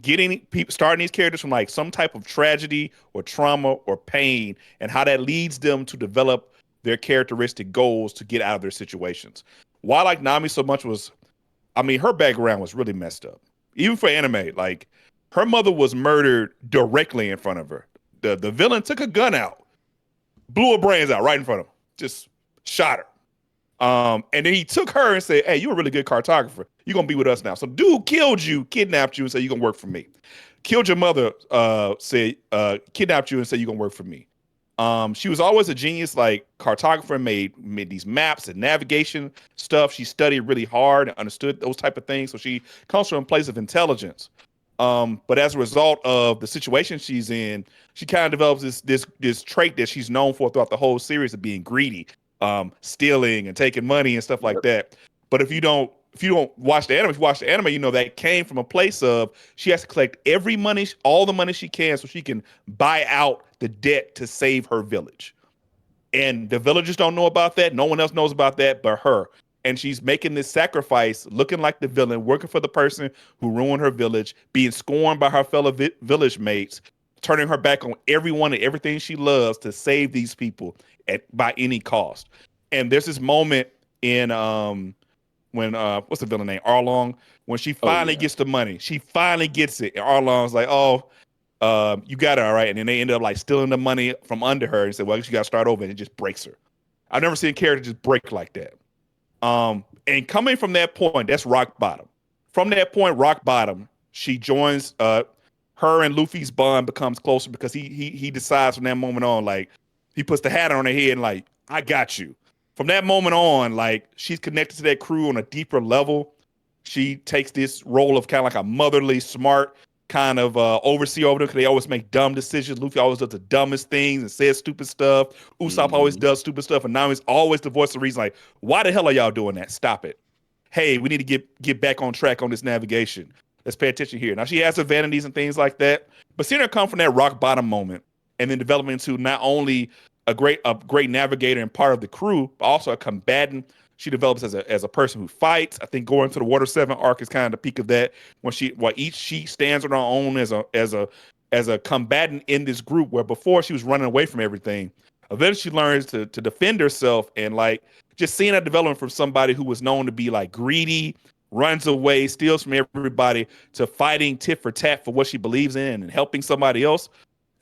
A: getting people, starting these characters from like some type of tragedy or trauma or pain, and how that leads them to develop their characteristic goals to get out of their situations. Why I like Nami so much was, I mean, her background was really messed up. Even for anime, like her mother was murdered directly in front of her. The villain took a gun out, blew her brains out right in front of her, just shot her. And then he took her and said, hey, you're a really good cartographer. You're going to be with us now. So dude killed you, kidnapped you, and said, you're going to work for me. Killed your mother, kidnapped you and said, you're going to work for me. She was always a genius, like cartographer, made these maps and navigation stuff. She studied really hard and understood those type of things. So she comes from a place of intelligence. But as a result of the situation she's in, she kind of develops this trait that she's known for throughout the whole series of being greedy. Stealing and taking money and stuff like that. But if you don't watch the anime, if you watch the anime, you know that came from a place of she has to collect all the money she can so she can buy out the debt to save her village. And the villagers don't know about that. No one else knows about that but her. and she's making this sacrifice, looking like the villain, working for the person who ruined her village, being scorned by her fellow village mates, turning her back on everyone and everything she loves to save these people by any cost. And there's this moment in when what's the villain name? Arlong, when she finally gets the money. She finally gets it. And Arlong's like, oh, you got it, all right. And then they end up like stealing the money from under her and said, well, I guess you got to start over. And it just breaks her. I've never seen a character just break like that. And coming from that point, that's rock bottom. From that point, rock bottom, she joins, her and Luffy's bond becomes closer because he decides from that moment on, like, he puts the hat on her head and like, I got you. From that moment on, like, she's connected to that crew on a deeper level. She takes this role of kind of like a motherly, smart kind of overseer over them because they always make dumb decisions. Luffy always does the dumbest things and says stupid stuff. Usopp always does stupid stuff, and now he's always the voice of reason. Like, why the hell are y'all doing that? Stop it. Hey, we need to get back on track on this navigation. Let's pay attention here. Now, she has her vanities and things like that, but seeing her come from that rock bottom moment and then developing into not only a great navigator and part of the crew, but also a combatant. She develops as a person who fights. I think going to the Water 7 arc is kind of the peak of that, when she stands on her own as a combatant in this group, where before she was running away from everything. Eventually she learns to defend herself, and like just seeing that development from somebody who was known to be like greedy, runs away, steals from everybody, to fighting tit for tat for what she believes in and helping somebody else.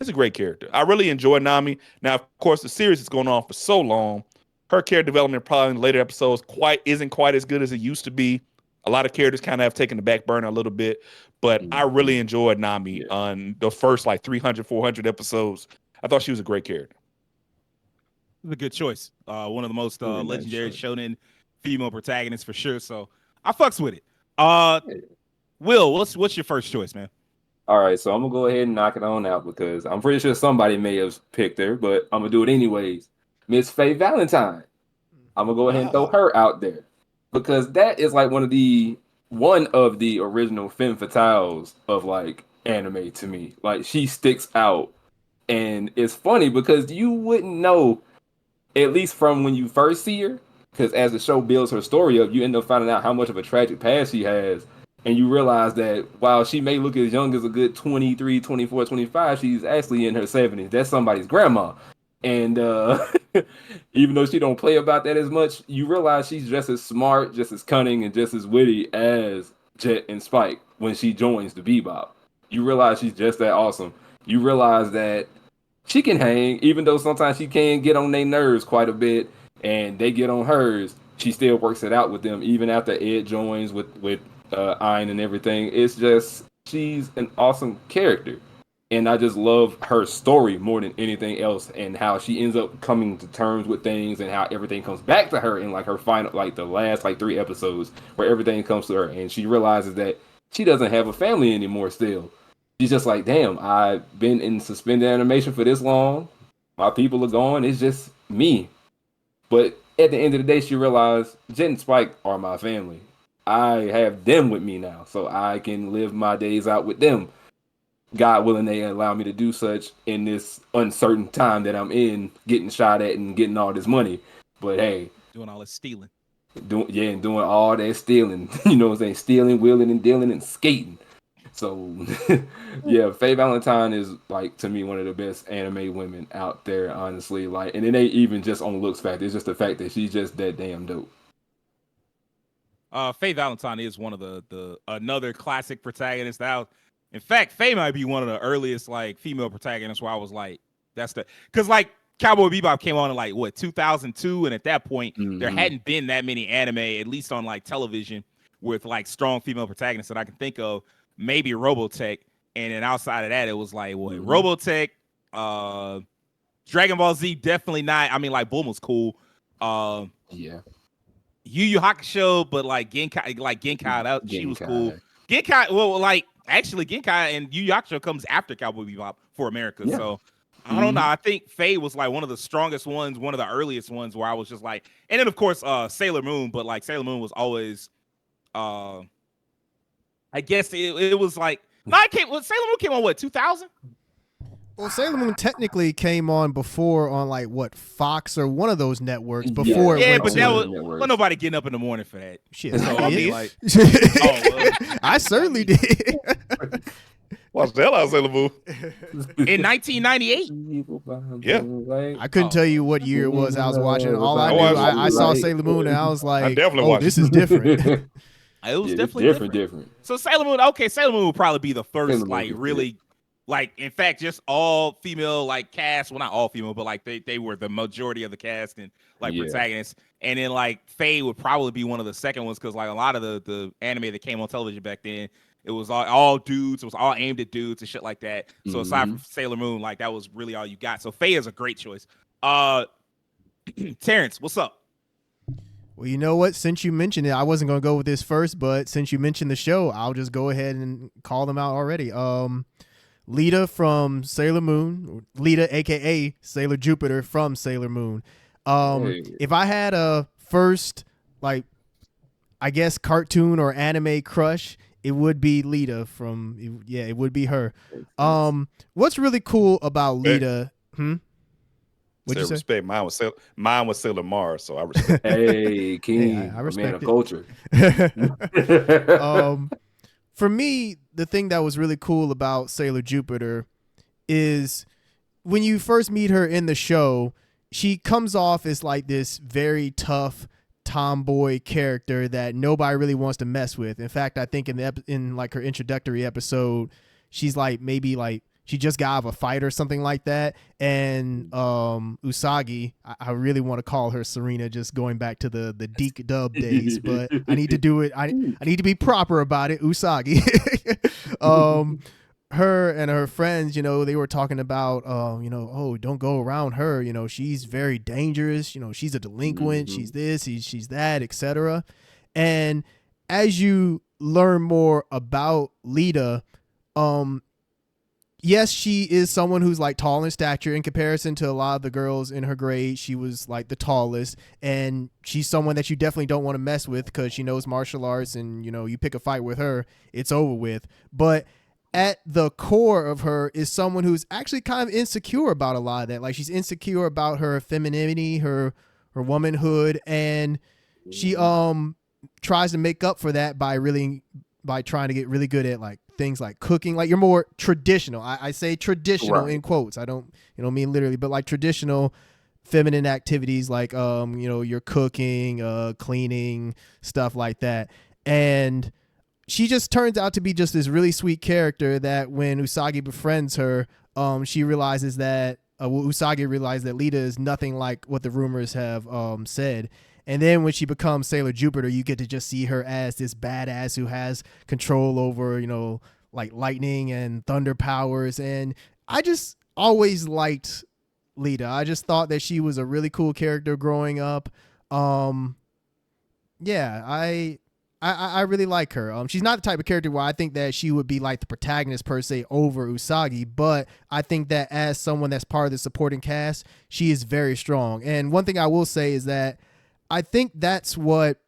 A: It's a great character. I really enjoy Nami. Now, of course, the series is going on for so long. Her character development probably in the later episodes isn't quite as good as it used to be. A lot of characters kind of have taken the back burner a little bit, but I really enjoyed Nami on the first like 300, 400 episodes. I thought she was a great character.
C: It's a good choice. One of the most legendary shonen female protagonists for sure. So I fucks with it. Will, what's your first choice, man?
B: All right, so I'm gonna go ahead and knock it on out because I'm pretty sure somebody may have picked her, but I'm gonna do it anyways. Miss Faye Valentine. I'm gonna go ahead and throw her out there because that is like one of the original femme fatales of like anime to me. Like, she sticks out, and it's funny because you wouldn't know, at least from when you first see her, because as the show builds her story up, you end up finding out how much of a tragic past she has. And you realize that while she may look as young as a good 23, 24, 25, she's actually in her 70s. That's somebody's grandma. And even though she don't play about that as much, you realize she's just as smart, just as cunning, and just as witty as Jet and Spike when she joins the Bebop. You realize she's just that awesome. You realize that she can hang, even though sometimes she can get on their nerves quite a bit, and they get on hers. She still works it out with them, even after Ed joins with Ayn and everything. It's just, she's an awesome character, and I just love her story more than anything else, and how she ends up coming to terms with things, and how everything comes back to her in like her final, like the last like 3 episodes, where everything comes to her and she realizes that she doesn't have a family anymore. Still, she's just like, damn, I've been in suspended animation for this long, my people are gone, it's just me. But at the end of the day, she realized Jet and Spike are my family. I have them with me now, so I can live my days out with them. God willing, they allow me to do such in this uncertain time that I'm in, getting shot at and getting all this money. But hey,
C: doing all this stealing.
B: Doing all that stealing. You know what I'm saying? Stealing, wheeling, and dealing, and skating. So yeah, Faye Valentine is like, to me, one of the best anime women out there, honestly. Like, and it ain't even just on looks factor. It's just the fact that she's just that damn dope.
C: Faye Valentine is one of the another classic protagonist. In fact, Faye might be one of the earliest like female protagonists where I was like, because like Cowboy Bebop came on in like what 2002, and at that point there hadn't been that many anime, at least on like television, with like strong female protagonists that I can think of. Maybe Robotech, and then outside of that, it was like what Robotech, Dragon Ball Z, definitely not. I mean, like Bulma's cool.
B: Yeah.
C: Yu Yu Hakusho, but like Genkai, she was cool. Genkai, well, like actually Genkai and Yu Yu Hakusho comes after Cowboy Bebop for America. Yeah. So I don't know. I think Faye was like one of the strongest ones, one of the earliest ones where I was just like, and then of course Sailor Moon, but like Sailor Moon was always, I guess it was like, Sailor Moon came on what 2000?
D: Well, Sailor Moon technically came on before on like what, Fox or one of those networks before.
C: Yeah,
D: it went
C: but
D: to,
C: that was nobody getting up in the morning for that.
D: shit.
C: So
D: I
C: I
D: did.
C: mean, like, oh,
D: I certainly did.
A: Watch the hell out of Sailor Moon.
C: in 1998.
A: Yeah.
D: I couldn't tell you what year it was I was watching. All I knew,
A: watched
D: I saw
B: like-
D: Sailor Moon and I was like,
A: definitely
D: oh,
A: watched
D: this
A: it.
D: is different.
C: It was
B: Yeah,
C: definitely
B: different.
C: So Sailor Moon, okay, Sailor Moon would probably be the first,
B: Sailor Moon
C: like,
B: is
C: really, like, in fact, just all female, like, cast. Well, not all female, but like they were the majority of the cast and like
B: Yeah.
C: protagonists. And then like Faye would probably be one of the second ones because like a lot of the anime that came on television back then, it was all dudes. It was all aimed at dudes and shit like that. So aside from Sailor Moon, like that was really all you got. So Faye is a great choice. Terrence, what's up?
D: Well, you know what? Since you mentioned it, I wasn't going to go with this first, but since you mentioned the show, I'll just go ahead and call them out already. Lita from Sailor Moon, Lita, aka Sailor Jupiter from Sailor Moon. If I had a first, like, I guess cartoon or anime crush, it would be Lita from, it would be her. What's really cool about Lita? What'd you say?
A: Respect. Mine was Sailor Mars, so I respect.
B: Hey, King,
D: Hey, I
B: a
D: respect
B: man of
D: it.
B: culture.
D: For me, the thing that was really cool about Sailor Jupiter is when you first meet her in the show, she comes off as like this very tough tomboy character that nobody really wants to mess with. In fact, I think in like her introductory episode, she's like maybe like she just got out of a fight or something like that. And Usagi, I really want to call her Serena, just going back to the Deke Dub days, but I need to do it. I need to be proper about it. Usagi. Her and her friends, they were talking about, oh, don't go around her. She's very dangerous. She's a delinquent. She's this, she's that, etc. And as you learn more about Lita, yes, she is someone who's like tall in stature in comparison to a lot of the girls in her grade. She was like the tallest, and she's someone that you definitely don't want to mess with because she knows martial arts, and you pick a fight with her, it's over with. But at the core of her is someone who's actually kind of insecure about a lot of that. Like she's insecure about her femininity, her womanhood, and she tries to make up for that by trying to get really good at like things like cooking. Like you're more traditional. I say traditional
B: Right.
D: in quotes. I don't mean literally, but like traditional feminine activities like your cooking, cleaning, stuff like that. And she just turns out to be just this really sweet character that when Usagi befriends her, she realizes that Usagi realized that Lita is nothing like what the rumors have said. And then when she becomes Sailor Jupiter, you get to just see her as this badass who has control over, like lightning and thunder powers. And I just always liked Lita. I just thought that she was a really cool character growing up. I really like her. She's not the type of character where I think that she would be like the protagonist per se over Usagi, but I think that as someone that's part of the supporting cast, she is very strong. And one thing I will say is that I think that's what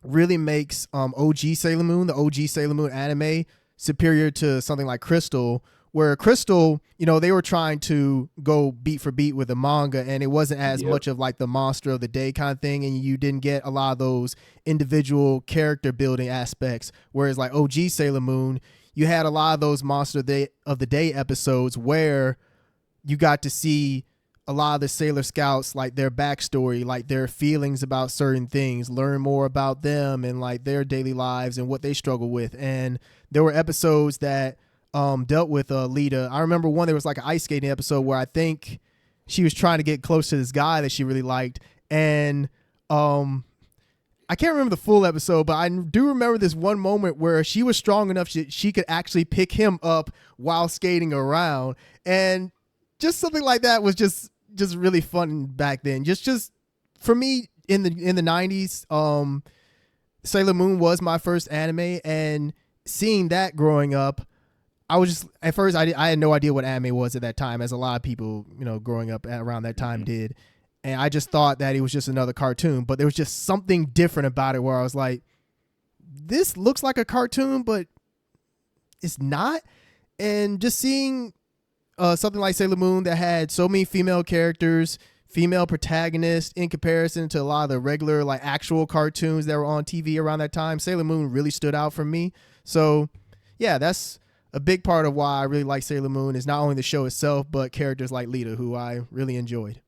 D: really makes OG Sailor Moon, the OG Sailor Moon anime, superior to something like Crystal, where Crystal, they were trying to go beat for beat with the manga, and it wasn't as much of like the monster of the day kind of thing, and you didn't get a lot of those individual character building aspects. Whereas like OG Sailor Moon, you had a lot of those monster of the day episodes where you got to see a lot of the Sailor Scouts, like their backstory, like their feelings about certain things, learn more about them and like their daily lives and what they struggle with. And there were episodes that dealt with Lita. I remember one, there was like an ice skating episode where I think she was trying to get close to this guy that she really liked. And I can't remember the full episode, but I do remember this one moment where she was strong enough she could actually pick him up while skating around. And just something like that was just really fun back then. Just for me in the 90s, Sailor Moon was my first anime, and seeing that growing up, I was just, at first I had no idea what anime was at that time, as a lot of people, growing up around that time did. And I just thought that it was just another cartoon, but there was just something different about it where I was like, this looks like a cartoon, but it's not. And just seeing something like Sailor Moon that had so many female characters, female protagonists in comparison to a lot of the regular like actual cartoons that were on TV around that time. Sailor Moon really stood out for me. So yeah, that's a big part of why I really like Sailor Moon is not only the show itself, but characters like Lita, who I really enjoyed.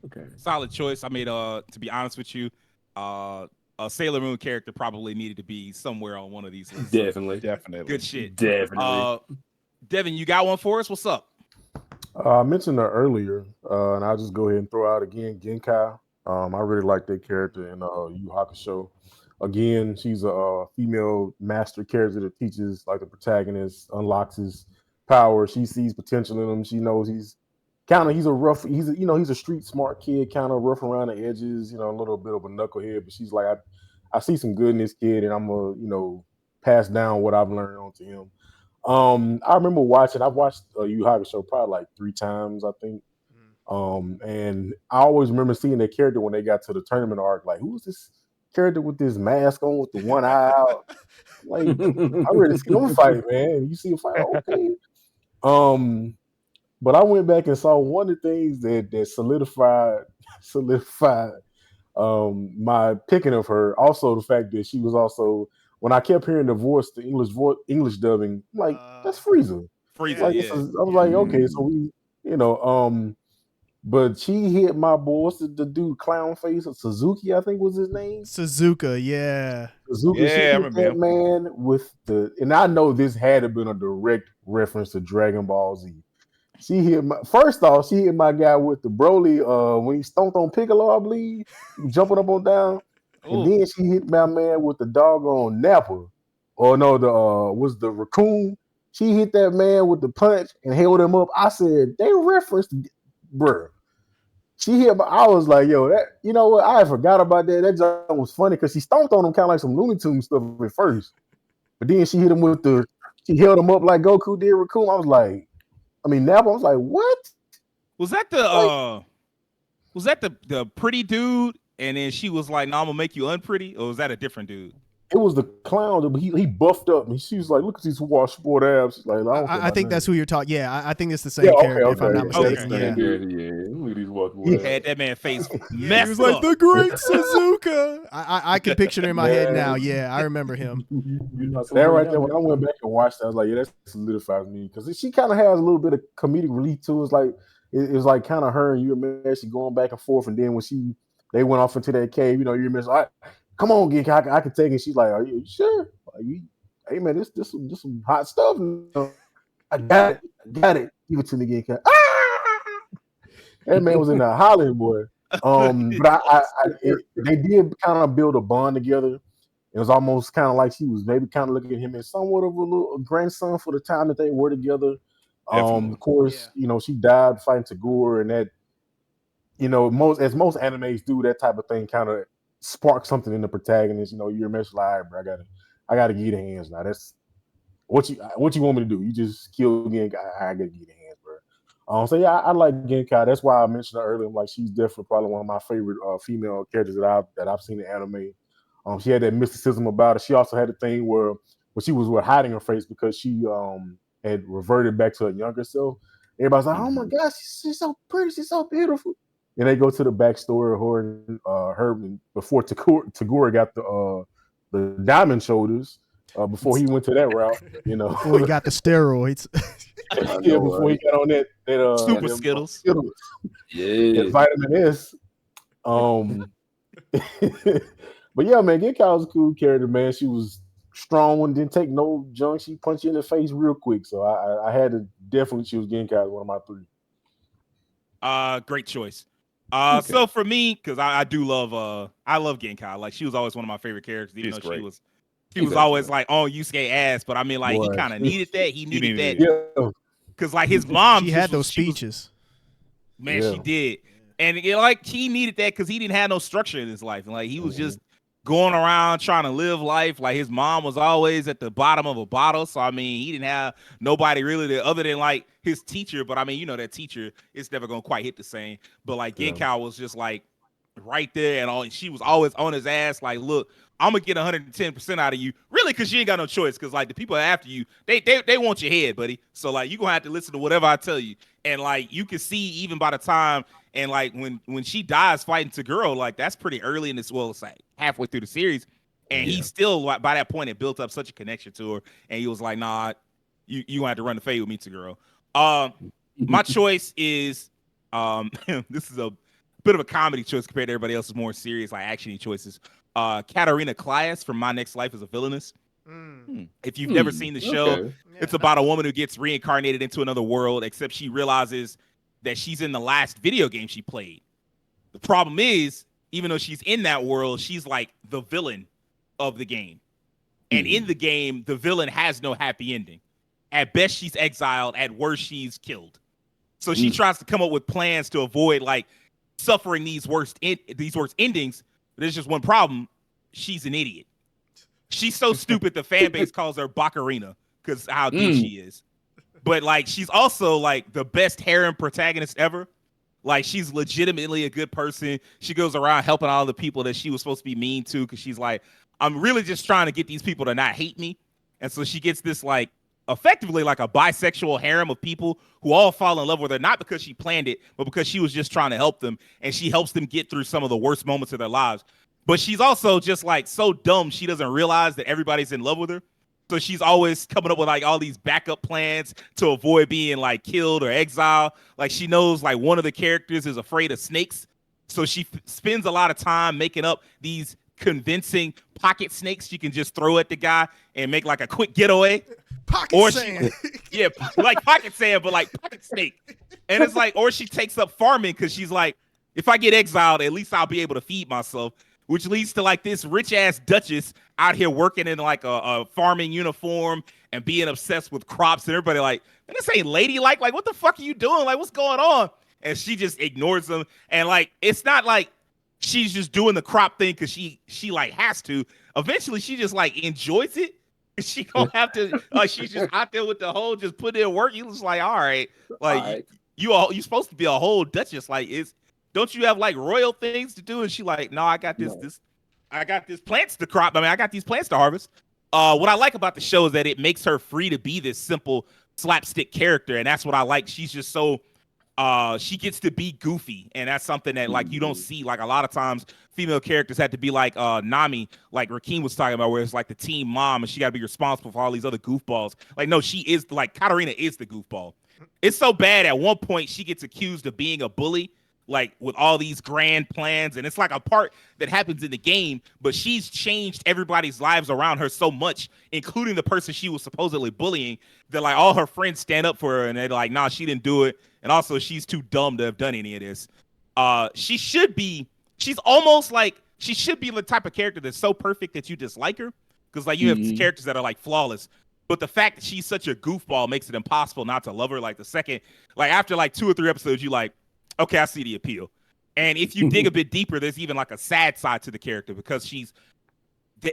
B: Okay.
C: Solid choice. I mean, to be honest with you, a Sailor Moon character probably needed to be somewhere on one of these lists.
B: Definitely.
C: Good shit.
B: Definitely.
C: Devin, you got one for us? What's up?
E: I mentioned her earlier, and I'll just go ahead and throw out again Genkai. I really like that character in Yu Hakusho. Again, she's a female master character that teaches like the protagonist, unlocks his power. She sees potential in him. She knows he's a street smart kid, kind of rough around the edges, a little bit of a knucklehead. But she's like, I see some good in this kid, and I'm gonna, pass down what I've learned onto him. I remember I've watched Yu Hakusho probably like 3 times, I think. And I always remember seeing that character when they got to the tournament arc, like, who's this character with this mask on with the one eye out? Like, I really see them fight, man. You see a fight, okay. But I went back and saw one of the things that solidified my picking of her. Also, the fact that she was also, when I kept hearing the voice, the English dubbing, I'm like, that's Frieza.
C: Frieza,
E: Like,
C: yeah.
E: I was like, okay, so we, but she hit my boy. What's the dude, clown face? Suzuki, I think was his name.
D: Suzuka, yeah.
E: Suzuki,
A: Yeah,
E: she
A: I
E: hit
A: remember
E: that
A: him.
E: man with and I know this had to been a direct reference to Dragon Ball Z. She hit my guy with the Broly when he stomped on Piccolo, I believe, jumping up and down. And then she hit my man with the doggone Nappa. Or no, was the raccoon. She hit that man with the punch and held him up. I said, they referenced, bruh. She hit my, I was like, yo, that, you know what? I forgot about that. That joke was funny because she stomped on him kind of like some Looney Tunes stuff at first. But then she hit him she held him up like Goku did Raccoon. I was like, Nappa, I was like, what?
C: Was that the pretty dude? And then she was like, "No, I'm gonna make you unpretty," or was that a different dude?
E: It was the clown, but he buffed up, and she was like, "Look at these washboard abs." She's like,
D: I think that's who you're talking. Yeah, I think it's the same character. If I'm not mistaken.
C: Okay.
B: Yeah. Look at these washboard
C: He
B: abs.
C: had that man face
D: He
C: messed
D: was like
C: up.
D: the great Suzuka. I can picture it in my head now. Yeah, I remember him.
E: That right there. When I went back and watched that, I was like, yeah, that solidifies me because she kind of has a little bit of comedic relief too. It's like it's like kind of her and you and she going back and forth, and then when they went off into that cave, you remember, all right, come on, Geek, I can take it. She's like, are you sure? Like, hey man, this some hot stuff. I got it. Give it to me, Geek. That man was in the Hollywood, boy. But they did kind of build a bond together. It was almost kind of like she was maybe kind of looking at him as somewhat of a grandson for the time that they were together. Of course, she died fighting Tagore, and that, most animes do, that type of thing kind of spark something in the protagonist. You're like, bro, I gotta give you the hands now. That's what you want me to do. You just kill Genkai. I gotta give you the hands, bro. So yeah, I like Genkai. That's why I mentioned her earlier. Like, she's definitely probably one of my favorite female characters that I've seen in anime. She had that mysticism about her. She also had a thing where she was hiding her face because she had reverted back to her younger self. Everybody's like, oh my gosh, she's so pretty, she's so beautiful. And they go to the backstory of her before Tagore got the diamond shoulders, before he went to that route,
D: Before he got the steroids.
E: Before he got on that
C: Super Skittles.
B: Yeah.
E: That vitamin S. But yeah, man, Genkai was a cool character, man. She was strong and didn't take no junk. She punched you in the face real quick. So I had to definitely choose Genkai as one of my 3.
C: Great choice. So for me, because I do love I love Genkai. Like, she was always one of my favorite characters, even though she was always like on Yusuke ass. But I mean, like, he kind of needed that. He needed that.
E: Yeah.
C: Because like his mom,
D: she had those speeches.
C: She did. And he needed that because he didn't have no structure in his life. And like, he was just going around trying to live life. Like, his mom was always at the bottom of a bottle. So I mean, he didn't have nobody really other than like his teacher. But I mean, that teacher, it's never gonna quite hit the same. But like, Genkai was just like right there, and she was always on his ass. Like, look, I'm gonna get 110% out of you, really, because you ain't got no choice. Because like the people after you, they want your head, buddy. So like you gonna have to listen to whatever I tell you. And like you can see even by the time and like when she dies fighting Toguro, like that's pretty early in this. Well, it's like halfway through the series, and he still like by that point had built up such a connection to her, and he was like, nah, you gonna have to run the fade with me, Toguro. My choice is this is a bit of a comedy choice compared to everybody else's more serious like actiony choices. Katarina Claes from My Next Life as a Villainess. If you've never seen the show, it's about a woman who gets reincarnated into another world, except she realizes that she's in the last video game she played. The problem is, even though she's in that world, she's like the villain of the game. And in the game, the villain has no happy ending. At best, she's exiled. At worst, she's killed. So she tries to come up with plans to avoid like suffering these worst endings. But there's just one problem. She's an idiot. She's so stupid the fan base calls her Baccarina because how deep she is. But like she's also like the best harem protagonist ever. Like she's legitimately a good person. She goes around helping all the people that she was supposed to be mean to because she's like, I'm really just trying to get these people to not hate me. And so she gets this like effectively like a bisexual harem of people who all fall in love with her, not because she planned it, but because she was just trying to help them. And she helps them get through some of the worst moments of their lives. But she's also just like so dumb, she doesn't realize that everybody's in love with her. So she's always coming up with like all these backup plans to avoid being like killed or exiled. Like she knows like one of the characters is afraid of snakes. So she spends a lot of time making up these convincing pocket snakes you can just throw at the guy and make like a quick getaway.
D: Pocket sand.
C: Yeah, like pocket sand, but like pocket snake. And it's like, or she takes up farming because she's like, if I get exiled, at least I'll be able to feed myself. Which leads to like this rich ass Duchess out here working in like a farming uniform and being obsessed with crops, and everybody like, this ain't ladylike. Like, what the fuck are you doing? Like, what's going on? And she just ignores them. And like, it's not like she's just doing the crop thing because she like has to. Eventually, she just like enjoys it. She don't have to. Like, she's just out there with the whole just put in work. You just like, all right, like you supposed to be a whole Duchess. Like, don't you have like royal things to do? And she like, no, I got this plants to crop. I mean, I got these plants to harvest. What I like about the show is that it makes her free to be this simple slapstick character. And that's what I like. She's just so, she gets to be goofy. And that's something that like, you don't see like a lot of times female characters had to be like Nami, like Rakeem was talking about, where it's like the team mom and she got to be responsible for all these other goofballs. Like, no, she is like Katarina is the goofball. It's so bad at one point she gets accused of being a bully, like with all these grand plans, and it's like a part that happens in the game, but she's changed everybody's lives around her so much, including the person she was supposedly bullying, that like all her friends stand up for her and they're like, nah, she didn't do it. And also she's too dumb to have done any of this. She's almost like, she should be the type of character that's so perfect that you dislike her. Cause like you have characters that are like flawless, but the fact that she's such a goofball makes it impossible not to love her. Like the second, like after like 2 or 3 episodes, you like, okay, I see the appeal. And if you dig a bit deeper, there's even like a sad side to the character because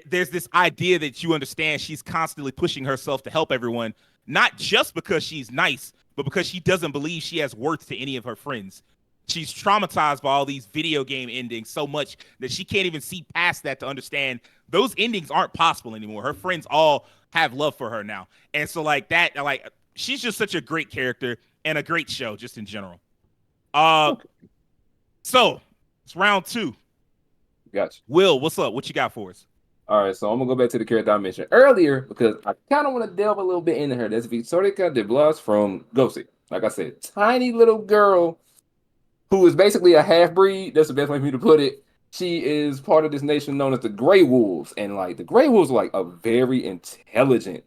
C: there's this idea that you understand she's constantly pushing herself to help everyone, not just because she's nice, but because she doesn't believe she has worth to any of her friends. She's traumatized by all these video game endings so much that she can't even see past that to understand those endings aren't possible anymore. Her friends all have love for her now. And so like that, like she's just such a great character and a great show just in general. So it's round 2.
B: Gotcha.
C: Will, what's up? What you got for us?
B: All right, so I'm gonna go back to the character I mentioned earlier because I kind of want to delve a little bit into her. That's Victoria de Blas from Ghosted. Like I said, tiny little girl who is basically a half-breed. That's the best way for me to put it. She is part of this nation known as the Grey Wolves, and like the Grey Wolves are like a very intelligent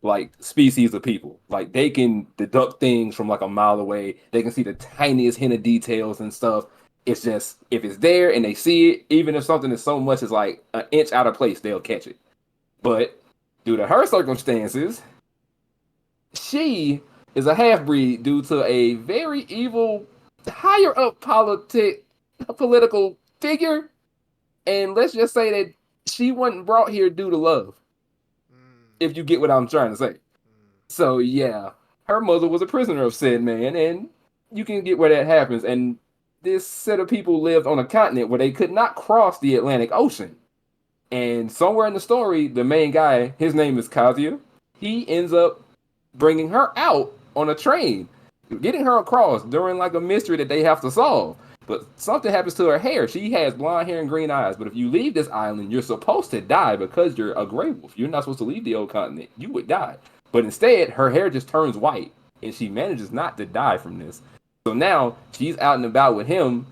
B: like species of people. Like they can deduct things from like a mile away. They can see the tiniest hint of details and stuff. It's just if it's there and they see it, even if something is so much as like an inch out of place, they'll catch it. But due to her circumstances, she is a half-breed due to a very evil higher up political figure. And let's just say that she wasn't brought here due to love. If you get what I'm trying to say. So yeah, her mother was a prisoner of said man, and you can get where that happens. And this set of people lived on a continent where they could not cross the Atlantic Ocean. And somewhere in the story, the main guy, his name is Kazuya, he ends up bringing her out on a train, getting her across during like a mystery that they have to solve. But something happens to her hair. She has blonde hair and green eyes. But if you leave this island, you're supposed to die because you're a gray wolf. You're not supposed to leave the old continent. You would die. But instead, her hair just turns white, and she manages not to die from this. So now she's out and about with him,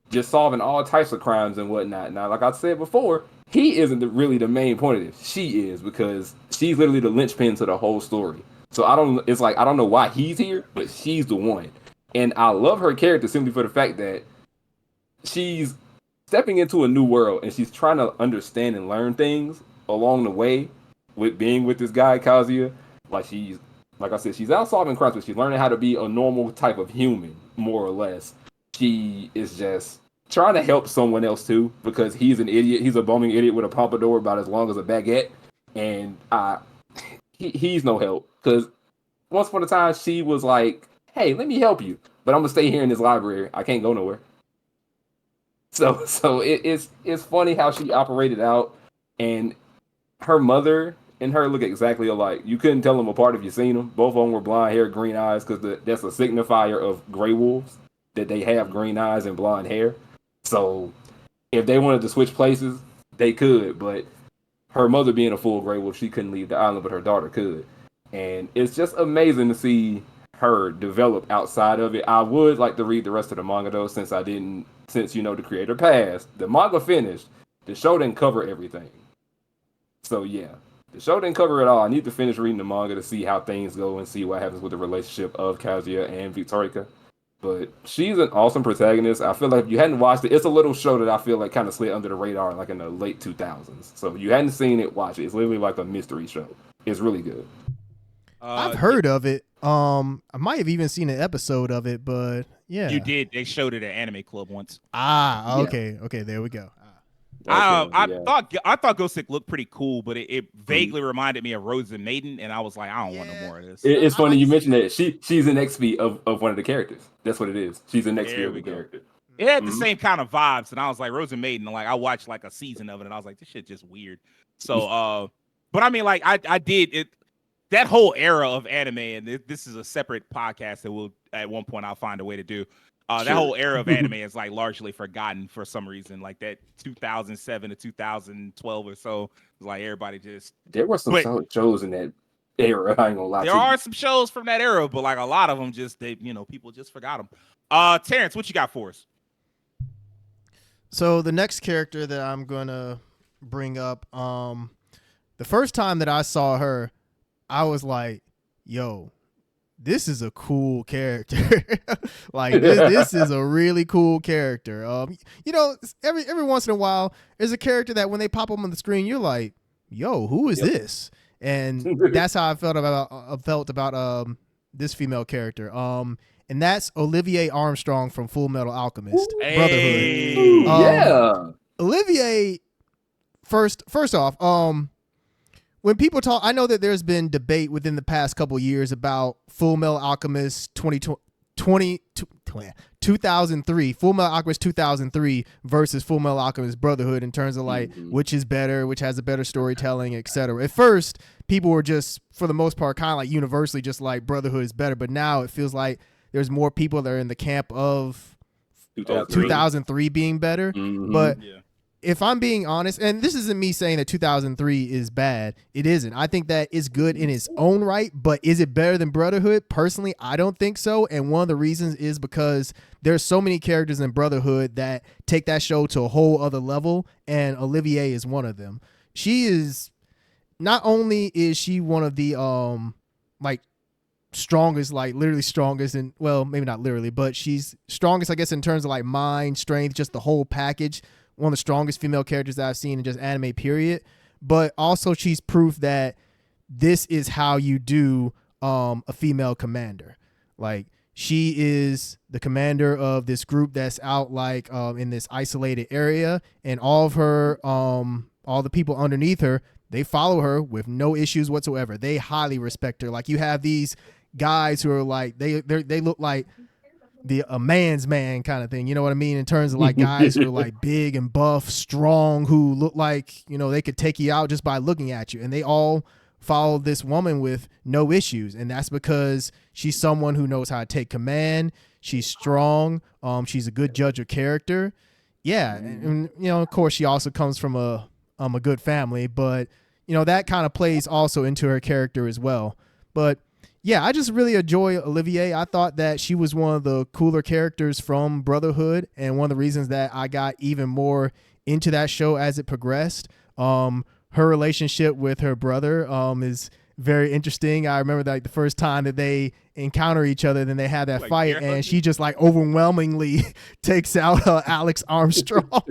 B: just solving all types of crimes and whatnot. Now, like I said before, he isn't really the main point of this. She is, because she's literally the linchpin to the whole story. So I don't know why he's here, but she's the one. And I love her character simply for the fact that she's stepping into a new world and she's trying to understand and learn things along the way with being with this guy, Kazuya. Like I said, she's out solving crimes, but she's learning how to be a normal type of human, more or less. She is just trying to help someone else too, because he's an idiot. He's a bumming idiot with a pompadour about as long as a baguette. And he's no help, because once upon a time she was like, hey, let me help you, but I'm gonna stay here in this library. I can't go nowhere. So it's funny how she operated out, and her mother and her look exactly alike. You couldn't tell them apart if you seen them. Both of them were blonde hair, green eyes, because that's a signifier of gray wolves, that they have green eyes and blonde hair. So if they wanted to switch places, they could, but her mother being a full gray wolf, she couldn't leave the island, but her daughter could. And it's just amazing to see her develop outside of it. I would like to read the rest of the manga though, since the creator passed. The manga finished. The show didn't cover everything. So yeah, the show didn't cover it all. I need to finish reading the manga to see how things go and see what happens with the relationship of Kazuya and Victorica. But she's an awesome protagonist. I feel like if you hadn't watched it, it's a little show that I feel like kind of slid under the radar like in the late 2000s. So if you hadn't seen it, watch it. It's literally like a mystery show. It's really good.
D: I've heard of it. I might have even seen an episode of it, but yeah.
C: You did. They showed it at Anime Club once.
D: Okay. Okay, there we go.
C: I thought Ghost Sick looked pretty cool, but it vaguely reminded me of Rose and Maiden, and I was like, I don't want no more of this.
B: It's funny you mentioned that. She's an XP of one of the characters. That's what it is. She's an XP of the character.
C: It had the same kind of vibes, and I was like, Rose and Maiden. Like I watched like a season of it, and I was like, this shit just weird. So, but I mean, like I did it. That whole era of anime, and this is a separate podcast that will at one point I'll find a way to do. That whole era of anime is like largely forgotten for some reason. Like that 2007 to 2012 or so, like everybody just.
B: There were some shows in that era. I ain't gonna lie.
C: There are some shows from that era, but like a lot of them people just forgot them. Terrence, what you got for us?
D: So the next character that I'm gonna bring up, the first time that I saw her, I was like, yo, this is a cool character. Like this is a really cool character. Every once in a while, there's a character that when they pop up on the screen, you're like, yo, who is this? And that's how I felt about this female character. And that's Olivier Armstrong from Full Metal Alchemist Brotherhood.
B: Yeah.
D: Olivier, first off, when people talk, I know that there's been debate within the past couple of years about Full Metal Alchemist 2003, Full Metal Alchemist 2003 versus Full Metal Alchemist Brotherhood in terms of like which is better, which has a better storytelling, etc. At first, people were just, for the most part, kind of like universally just like Brotherhood is better, but now it feels like there's more people that are in the camp of 2003 being better. But if I'm being honest, and this isn't me saying that 2003 is bad, it isn't. I think that it's good in its own right, but is it better than Brotherhood? Personally, I don't think so. And one of the reasons is because there's so many characters in Brotherhood that take that show to a whole other level, and Olivier is one of them. She is, not only is she one of the strongest, like literally strongest, and well, maybe not literally, but she's strongest, I guess, in terms of like mind, strength, just the whole package. One of the strongest female characters that I've seen in just anime, period. But also she's proof that this is how you do a female commander. Like, she is the commander of this group that's out like in this isolated area, and all of her all the people underneath her, they follow her with no issues whatsoever. They highly respect her. Like, you have these guys who are like, they look like a man's man kind of thing. You know what I mean? In terms of like guys who are like big and buff, strong, who look like, you know, they could take you out just by looking at you. And they all follow this woman with no issues. And that's because she's someone who knows how to take command. She's strong. She's a good judge of character. Yeah. And you know, of course, she also comes from a good family, but you know, that kind of plays also into her character as well. But yeah, I just really enjoy Olivier. I thought that she was one of the cooler characters from Brotherhood, and one of the reasons that I got even more into that show as it progressed. Her relationship with her brother is very interesting. I remember that, like, the first time that they encounter each other, then they have that fight, and she just like overwhelmingly takes out Alex Armstrong.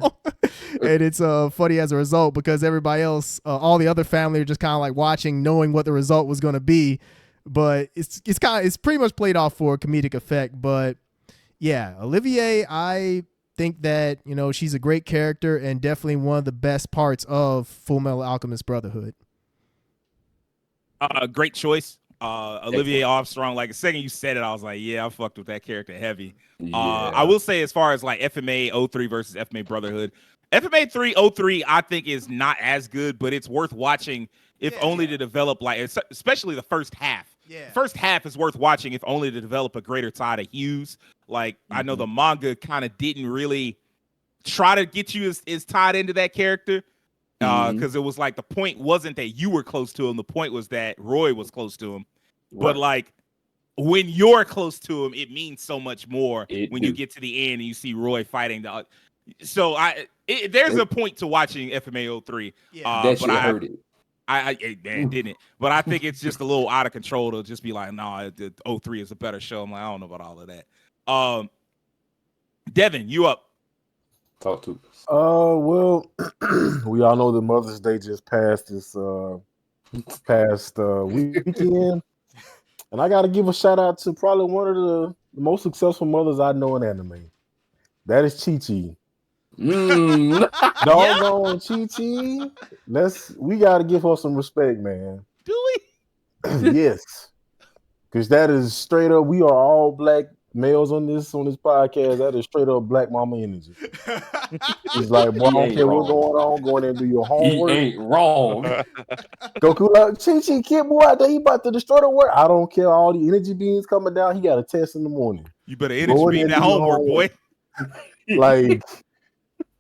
D: And it's funny as a result, because everybody else, all the other family are just kind of like watching, knowing what the result was going to be. But it's pretty much played off for comedic effect. But yeah, Olivier, I think that, you know, she's a great character and definitely one of the best parts of Fullmetal Alchemist Brotherhood.
C: Great choice. Olivier Armstrong, like the second you said it, I was like, yeah, I fucked with that character heavy.
B: Yeah.
C: I will say, as far as like FMA 03 versus FMA Brotherhood, FMA 303 I think is not as good, but it's worth watching if only to develop, like, especially the first half. Yeah. First half is worth watching if only to develop a greater tie to Hughes. Like, I know the manga kind of didn't really try to get you as tied into that character, because it was like the point wasn't that you were close to him. The point was that Roy was close to him. Right. But like, when you're close to him, it means so much more when you get to the end and you see Roy fighting. So there's a point to watching FMA 03.
B: Yeah. That shit hurt it.
C: It didn't. But I think it's just a little out of control to just be like, no, 03 is a better show. I'm like, I don't know about all of that. Devin, you up.
B: Talk to us.
E: Well, we all know that Mother's Day just passed this past weekend. And I got to give a shout out to probably one of the most successful mothers I know in anime. That is Chi-Chi. Doggone Chi-Chi. We got to give her some respect, man.
C: Do
E: we? Yes. Because that is straight up, we are all black males on this podcast. That is straight up black mama energy. It's like, boy, I don't care what's going on. Go in there and do your homework.
B: He ain't wrong.
E: Goku, like, Chi-Chi, kid boy out there, he about to destroy the world. I don't care. All the energy beams coming down. He got a test in the morning.
C: You better energy beam that homework, boy.
E: Like,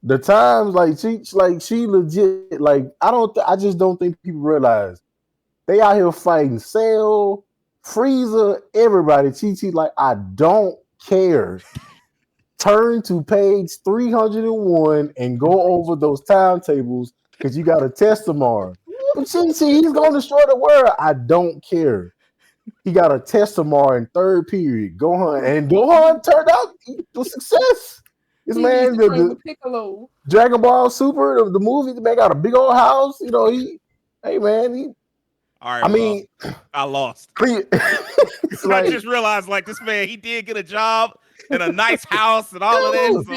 E: the times, like, she legit, like, I just don't think people realize they out here fighting Cell, Frieza, everybody. Chi-Chi, like, I don't care. Turn to page 301 and go over those timetables, because you got a test tomorrow. But Chi-Chi, he's going to destroy the world. I don't care. He got a test tomorrow in third period. Gohan turned out a success. This man, the Piccolo. Dragon Ball Super, the movie, the man got a big old house. You know, all right. I mean,
C: I lost.
E: Like,
C: I just realized, like, this man, he did get a job and a nice house and all of that.
E: So.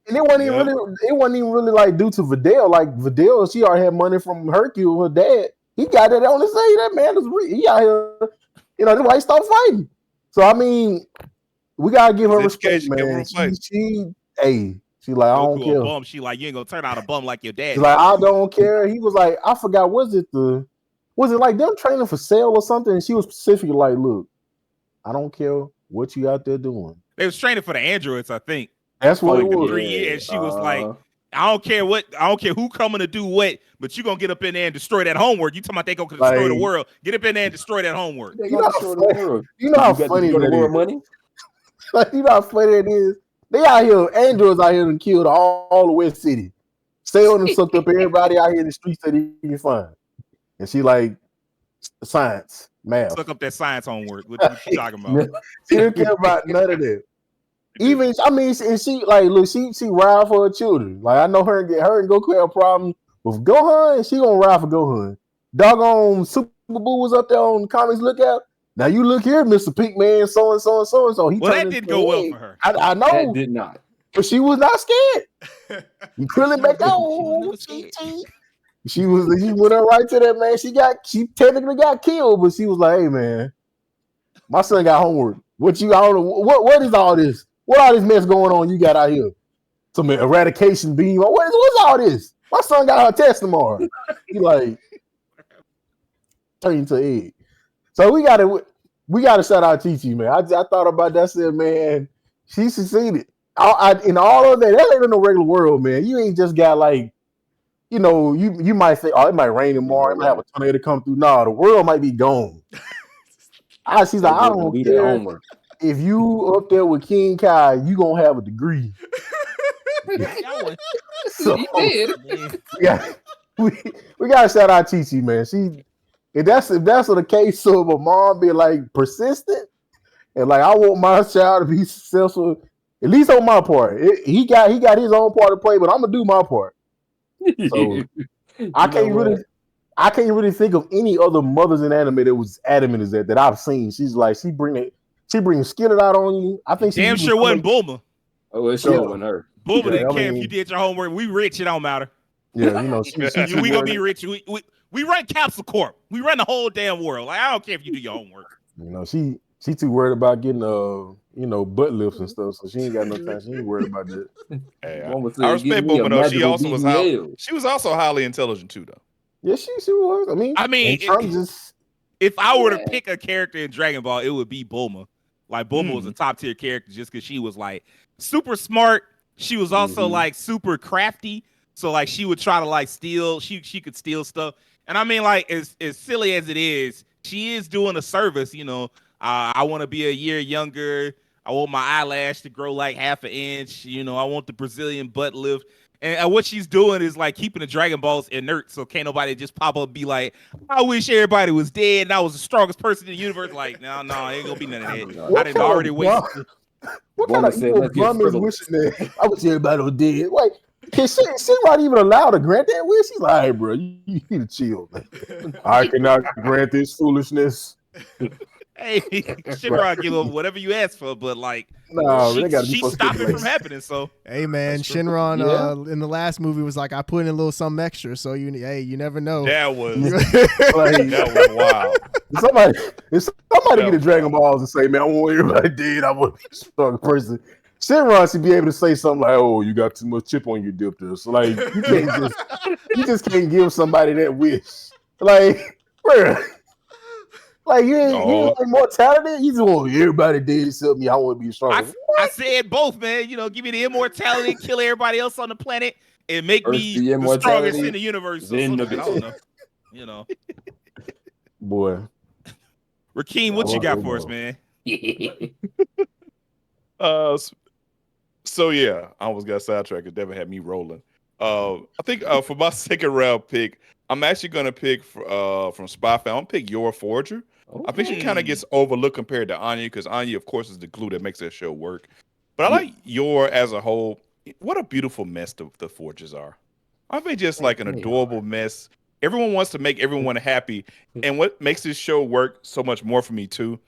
E: And it wasn't even really like due to Videl. Like, Videl, she already had money from Hercule, her dad. He got it on his say. That man is he out here. You know, that's why he stopped fighting. So I mean, we gotta give her respect, man. She like, I don't care.
C: Bum. She like, you ain't gonna turn out a bum like your dad.
E: She's like, I don't care. He was like, I forgot. Was it like them training for sale or something? And she was specifically like, look, I don't care what you out there doing.
C: They was training for the androids, I think.
E: That's what it was.
C: 3 years. She was like, I don't care who coming to do what, but you gonna get up in there and destroy that homework. You talking about they gonna destroy the world? Get up in there and destroy that homework.
E: You know how funny that is. Money? Like, you know how funny it is. They out here, androids out here and killed all the West City. Sailed and sucked up everybody out here in the streets that he can find. And she like, science, math.
C: Suck up that science homework. What you talking about?
E: She didn't care about none of that. Even, I mean, and she like, look, she ride for her children. Like, I know her and Goku have a problem with Gohan. She gonna ride for Gohan. Doggone Super Boo was up there on Comics Lookout. Now you look here, Mr. Pink Man, so and so and so and so.
C: Well, that didn't go well for her.
E: I know.
B: That did not.
E: But she was not scared. You couldn't back out. She went up right to that man. She technically got killed, but she was like, hey man, my son got homework. What you I don't know what is all this? What all this mess going on you got out here? Some eradication beam. What's all this? My son got her test tomorrow. He like turn into egg. So we gotta shout out TT, man. I thought about that. Said, man, she succeeded. In all of that ain't in the regular world, man. You ain't just got like, you know, you might say, oh, it might rain tomorrow. It might have a tornado come through. No, the world might be gone. She's like, I don't care. If you up there with King Kai, you gonna have a degree. So, we gotta shout out TT, man. If that's the case of a mom being like persistent and like I want my child to be successful, at least on my part. He got his own part to play, but I'm gonna do my part. So I can't really think of any other mothers in anime that was adamant as that I've seen. She's like she bring Skillet out on you. I think
C: damn sure wasn't Bulma.
B: Oh, it sure wasn't her.
C: Bulma didn't care if you did your homework. We rich, it don't matter.
E: Yeah, you know,
C: we gonna be rich. We run Capsule Corp. We run the whole damn world. Like I don't care if you do your homework.
E: You know, she too worried about getting butt lifts and stuff, so she ain't got no time. She ain't worried about that.
A: Hey, I respect Bulma though. She was also highly intelligent too, though.
E: Yeah, she was. I mean,
C: if I were to pick a character in Dragon Ball, it would be Bulma. Like Bulma was a top tier character just because she was like super smart. She was also like super crafty. So like she would try to like steal. She could steal stuff. And I mean, like as silly as it is, she is doing a service. You know, I want to be a year younger. I want my eyelash to grow like half an inch. You know, I want the Brazilian butt lift. And what she's doing is like keeping the Dragon Balls inert, so can't nobody just pop up and be like, I wish everybody was dead and I was the strongest person in the universe. Like, no, ain't gonna be none of that. I didn't already wait.
E: What kind of evil bum is wishing that I wish everybody was dead? Like, can she not even allowed to grant that wish? She's like, hey, bro, you need to chill, man. I cannot grant this foolishness.
C: Hey, Shinra give up whatever you ask for, but like, she stopped it from happening. So,
D: hey, man, Shinron in the last movie was like, I put in a little something extra, so you never know.
A: That was wild.
E: Somebody get the Dragon Balls and say, man, I want everybody dead. I want to be a strong person. Shinron should be able to say something like, "Oh, you got too much chip on your dip there." So like, you just can't give somebody that wish. Like, bro. Like you want immortality? You just want everybody dead except me. I want to be strong.
C: I said both, man. You know, give me the immortality, kill everybody else on the planet, and make me the strongest in the universe. I don't know. You know,
E: boy.
C: Rakeem, what you got for us, man?
A: So yeah, I almost got sidetracked. It definitely had me rolling. I think for my second round pick, I'm actually gonna pick from Spy Family. I'm gonna pick Yor Forger. Okay. I think she kind of gets overlooked compared to Anya because Anya, of course, is the glue that makes that show work. But I like Yor as a whole. What a beautiful mess the Forgers are. Aren't they just like an adorable mess? Everyone wants to make everyone happy, and what makes this show work so much more for me too,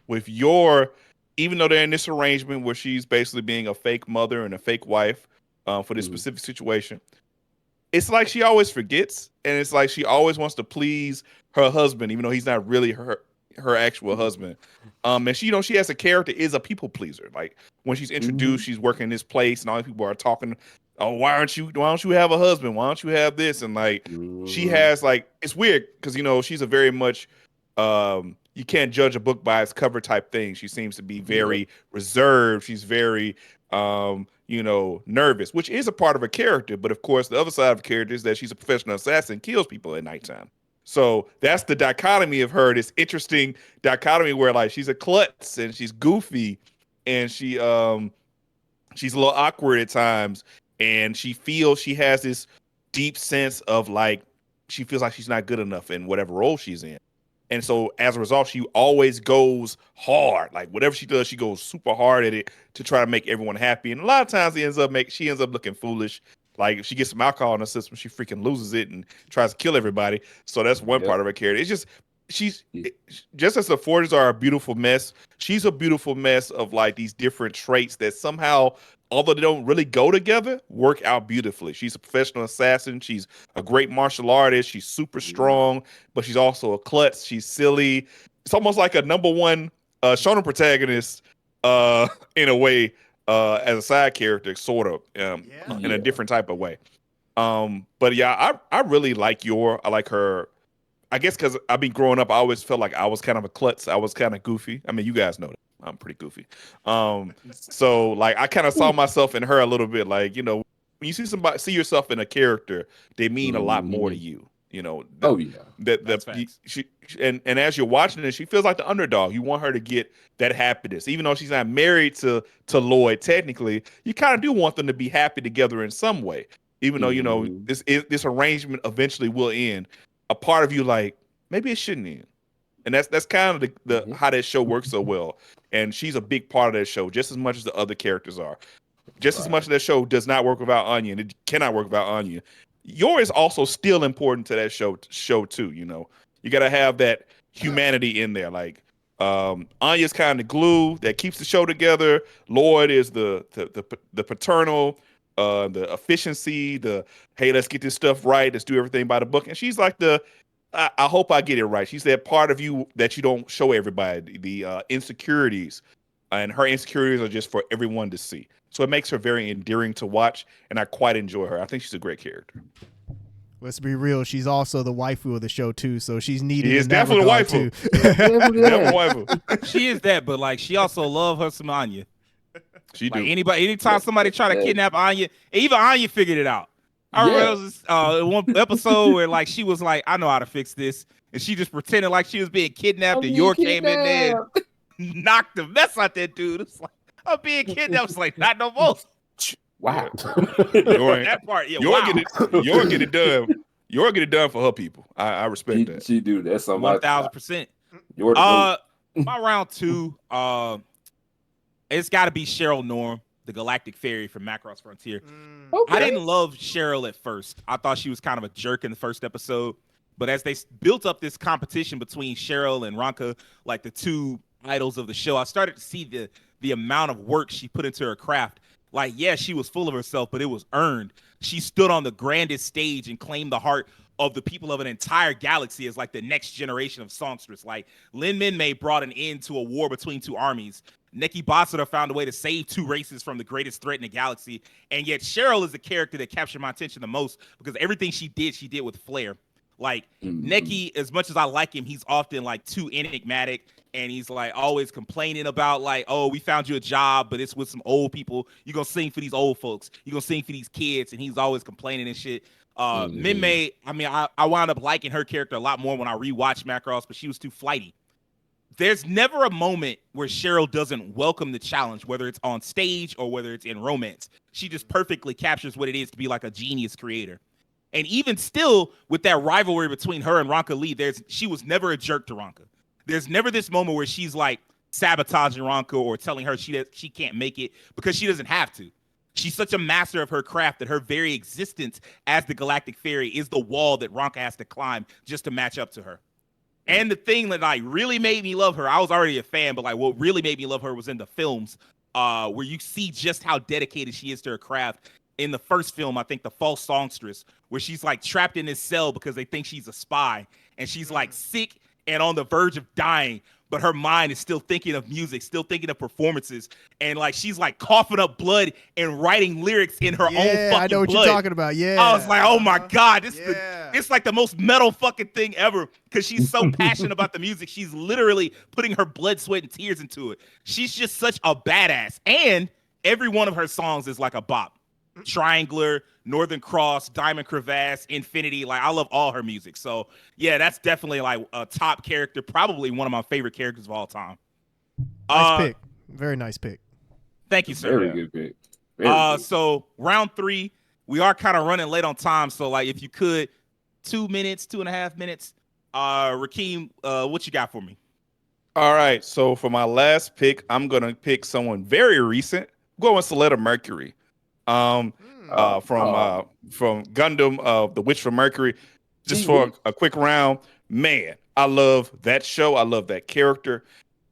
A: with Yor, even though they're in this arrangement where she's basically being a fake mother and a fake wife for this specific situation. It's like she always forgets, and it's like she always wants to please her husband, even though he's not really her actual husband. And she as a character is a people pleaser. Like when she's introduced, she's working in this place, and all these people are talking. Oh, why don't you have a husband? Why don't you have this? And like she has like it's weird because she's a very much you can't judge a book by its cover type thing. She seems to be very reserved. She's very nervous, which is a part of her character. But of course, the other side of the character is that she's a professional assassin, kills people at nighttime. So that's the dichotomy of her, this interesting dichotomy where like she's a klutz and she's goofy and she's a little awkward at times. And she feels she has this deep sense of like, she feels like she's not good enough in whatever role she's in. And so as a result, she always goes hard. Like whatever she does, she goes super hard at it to try to make everyone happy. And a lot of times she ends up looking foolish. Like if she gets some alcohol in her system, she freaking loses it and tries to kill everybody. So that's one part of her character. It's just just as the Forgers are a beautiful mess, she's a beautiful mess of like these different traits that somehow, although they don't really go together, work out beautifully. She's a professional assassin. She's a great martial artist. She's super strong, but she's also a klutz. She's silly. It's almost like a number one shonen protagonist in a way as a side character, sort of in a different type of way. But yeah, I really like I like her. I guess because I've been growing up, I always felt like I was kind of a klutz. I was kind of goofy. I mean, you guys know that I'm pretty goofy. So like I kind of saw myself in her a little bit. Like, you know, when you see yourself in a character, they mean a lot more to you. You know. She and as you're watching it, she feels like the underdog. You want her to get that happiness, even though she's not married to Lloyd. Technically, you kind of do want them to be happy together in some way. Even though you know this arrangement eventually will end. A part of you like maybe it shouldn't end, and that's kind of the how that show works so well. And she's a big part of that show, just as much as the other characters are. Just as much as that show does not work without Anya, and it cannot work without Anya. Yor is also still important to that show too. You know, you got to have that humanity in there. Like Anya's kind of glue that keeps the show together. Lloyd is the paternal. The efficiency, hey, let's get this stuff right, let's do everything by the book. And she's like I hope I get it right. She's that part of you that you don't show everybody, the insecurities, and her insecurities are just for everyone to see. So it makes her very endearing to watch, and I quite enjoy her. I think she's a great character.
D: Let's be real, she's also the waifu of the show too, so she's needed.
A: She is definitely the waifu.
C: Definitely waifu. She is that, but like she also love her some Anya.
A: She
C: like
A: do.
C: Anytime somebody try to kidnap Anya, even Anya figured it out. I remember one episode where like she was like, I know how to fix this, and she just pretended like she was being kidnapped, and Yor came in there and knocked the mess out that dude. It's like, I'm being kidnapped. It's like, not no more.
B: Wow.
C: That part,
A: Yor get it done. Yor get it done for her people. I respect that.
B: She do that.
C: 1,000%. My round two, it's got to be Cheryl Norm, the Galactic Fairy from Macross Frontier. Okay. I didn't love Cheryl at first. I thought she was kind of a jerk in the first episode. But as they built up this competition between Cheryl and Ranka, like the two idols of the show, I started to see the amount of work she put into her craft. Like, yeah, she was full of herself, but it was earned. She stood on the grandest stage and claimed the heart of the people of an entire galaxy as like the next generation of songstress. Like Lin Minmay brought an end to a war between two armies. Neki Basara found a way to save two races from the greatest threat in the galaxy. And yet Cheryl is the character that captured my attention the most because everything she did with flair. Like Neki, as much as I like him, he's often like too enigmatic. And he's like always complaining about like, oh, we found you a job, but it's with some old people. You're going to sing for these old folks. You're going to sing for these kids. And he's always complaining and shit. Minmay, I mean, I wound up liking her character a lot more when I rewatched Macross, but she was too flighty. There's never a moment where Cheryl doesn't welcome the challenge, whether it's on stage or whether it's in romance. She just perfectly captures what it is to be like a genius creator. And even still, with that rivalry between her and Ranka Lee, she was never a jerk to Ranka. There's never this moment where she's like sabotaging Ranka or telling her she can't make it because she doesn't have to. She's such a master of her craft that her very existence as the Galactic Fairy is the wall that Ranka has to climb just to match up to her. And the thing that like really made me love her, I was already a fan, but like what really made me love her was in the films, where you see just how dedicated she is to her craft. In the first film, I think The False Songstress, where she's like trapped in this cell because they think she's a spy, and she's like sick and on the verge of dying, but her mind is still thinking of music, still thinking of performances, and like she's like coughing up blood and writing lyrics in her own fucking blood.
D: I know what you're talking about. Yeah,
C: I was like, oh my god, it's like the most metal fucking thing ever because she's so passionate about the music. She's literally putting her blood, sweat, and tears into it. She's just such a badass, and every one of her songs is like a bop. Triangler, Northern Cross, Diamond Crevasse, Infinity. Like, I love all her music. So, yeah, that's definitely like a top character. Probably one of my favorite characters of all time.
D: Nice pick. Very nice pick.
C: Thank you, sir.
B: Very good pick. Very good.
C: So, round 3, we are kind of running late on time. So, like, if you could, 2.5 minutes. Rakeem, what you got for me?
A: All right. So, for my last pick, I'm going to pick someone very recent. I'm going with Soletta Mercury. From Gundam, The Witch from Mercury. Just for a quick round, man, I love that show. I love that character.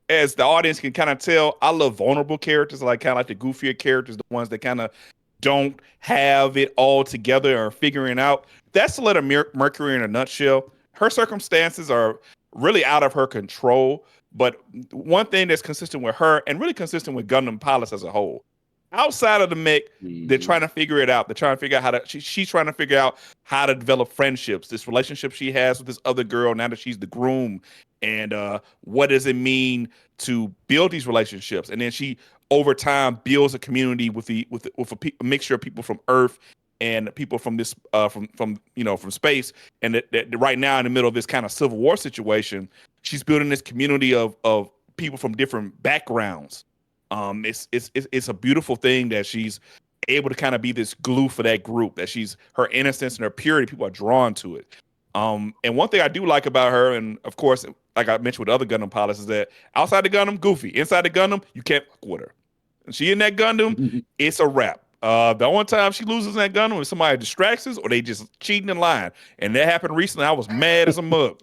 A: As the audience can kind of tell, I love vulnerable characters. I like kind of like the goofier characters, the ones that kind of don't have it all together or figuring out. That's Soletta Mercury in a nutshell. Her circumstances are really out of her control. But one thing that's consistent with her and really consistent with Gundam Pilots as a whole, outside of the mech, they're trying to figure it out. They're trying to figure out how to. She's trying to figure out how to develop friendships. This relationship she has with this other girl now that she's the groom, and what does it mean to build these relationships? And then she, over time, builds a community with a mixture of people from Earth and people from this from space. And that right now, in the middle of this kind of civil war situation, she's building this community of people from different backgrounds. It's a beautiful thing that she's able to kind of be this glue for that group, that her innocence and her purity, people are drawn to it. And one thing I do like about her, and of course, like I mentioned with other Gundam pilots, is that outside the Gundam, goofy. Inside the Gundam, you can't fuck with her. And she in that Gundam, it's a wrap. The only time she loses in that Gundam is somebody distracts us or they just cheating and lying. And that happened recently. I was mad as a mug.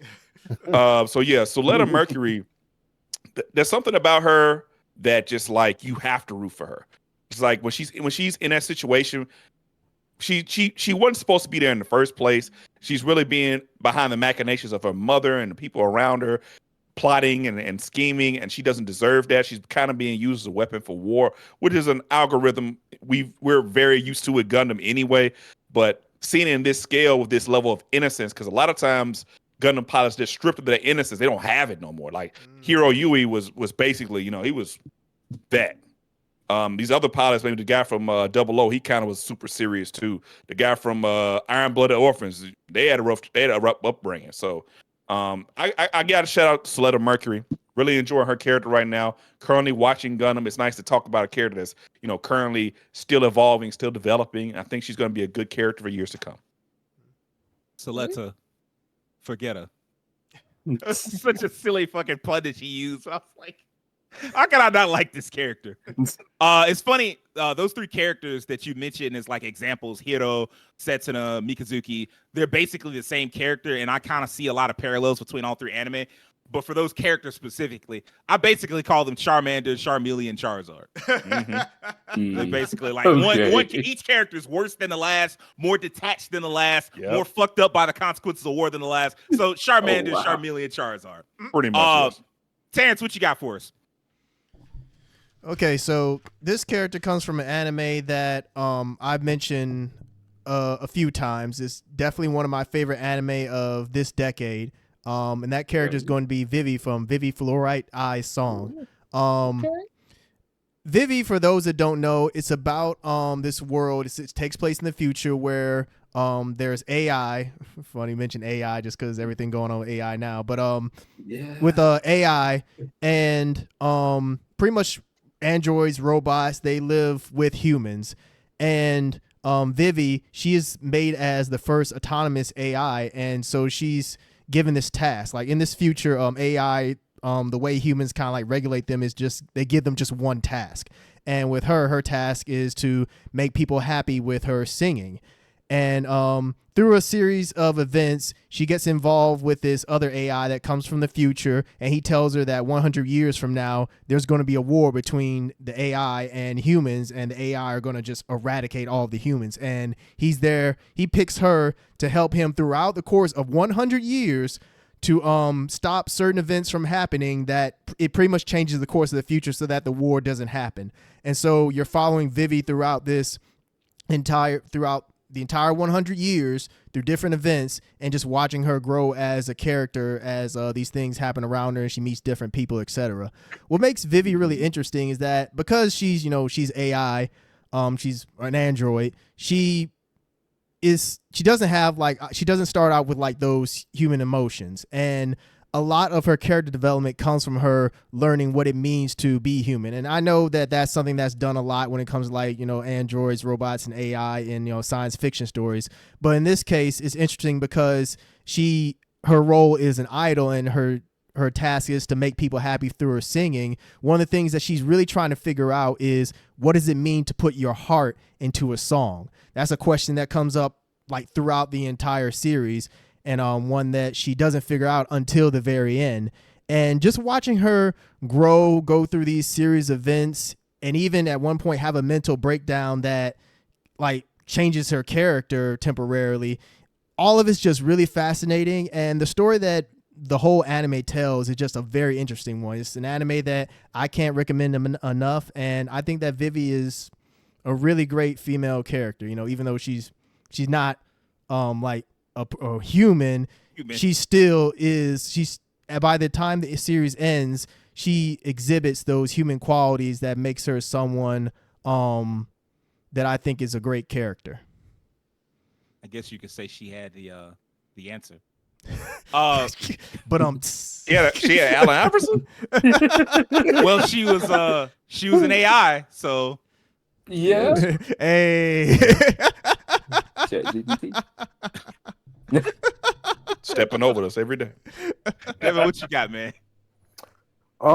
A: So Suletta Mercury, there's something about her that just like you have to root for her. It's like when she's in that situation, she wasn't supposed to be there in the first place. She's really being behind the machinations of her mother and the people around her, plotting and scheming, and she doesn't deserve that. She's kind of being used as a weapon for war, which is an algorithm we're very used to with Gundam anyway. But seeing it in this scale with this level of innocence, because a lot of times Gundam pilots just stripped of their innocence. They don't have it no more. Like Hiro Yui was basically, he was that. These other pilots, maybe the guy from Double O, he kind of was super serious too. The guy from Iron Blooded Orphans, they had a rough upbringing. So I got to shout out Suletta Mercury. Really enjoying her character right now. Currently watching Gundam. It's nice to talk about a character that's currently still evolving, still developing. I think she's going to be a good character for years to come.
C: Suletta, forget her. That's such a silly fucking pun that she used. I was like, how can I not like this character? It's funny. Those three characters that you mentioned as like examples, Hiro, Setsuna, Mikazuki, they're basically the same character. And I kind of see a lot of parallels between all three anime. But for those characters specifically, I basically call them Charmander, Charmeleon, Charizard. They're basically like each character is worse than the last, more detached than the last, more fucked up by the consequences of war than the last. So Charmander, Charmeleon, Charizard.
A: Pretty much. Yes.
C: Terrence, what you got for us?
D: Okay, so this character comes from an anime that I've mentioned a few times. It's definitely one of my favorite anime of this decade. And that character is going to be Vivi from Vivi Fluorite Eyes Song. Vivi, for those that don't know, it's about this world. It takes place in the future where there's AI. Funny you mention AI just because everything going on with AI now. But with AI and pretty much androids, robots, they live with humans. And Vivi, she is made as the first autonomous AI, and so she's given this task. Like in this future, AI, the way humans kind of like regulate them is just they give them just one task. And with her task is to make people happy with her singing. And through a series of events, she gets involved with this other AI that comes from the future, and he tells her that 100 years from now, there's going to be a war between the AI and humans, and the AI are going to just eradicate all of the humans. And he's there. He picks her to help him throughout the course of 100 years to stop certain events from happening, that it pretty much changes the course of the future so that the war doesn't happen. And so you're following Vivi throughout the entire 100 years through different events, and just watching her grow as a character as these things happen around her and she meets different people, etc. What makes Vivi really interesting is that because she's AI, she's an android, she doesn't start out with like those human emotions, and a lot of her character development comes from her learning what it means to be human. And I know that that's something that's done a lot when it comes to like, androids, robots, and AI in, science fiction stories. But in this case, it's interesting because her role is an idol, and her task is to make people happy through her singing. One of the things that she's really trying to figure out is, what does it mean to put your heart into a song? That's a question that comes up like throughout the entire series, and one that she doesn't figure out until the very end. And just watching her go through these series of events, and even at one point have a mental breakdown that like changes her character temporarily, all of it's just really fascinating. And the story that the whole anime tells is just a very interesting one. It's an anime that I can't recommend enough, and I think that Vivi is a really great female character. You know, even though she's not like a human, she still is. She's by the time the series ends, she exhibits those human qualities that makes her someone that I think is a great character.
C: I guess you could say she had the answer.
D: But
A: she had Allen Iverson.
C: Well, she was an AI, so
B: Yeah.
D: Hey.
B: ChatGPT.
A: Stepping over us every day.
C: Devin, what you got, man?
E: I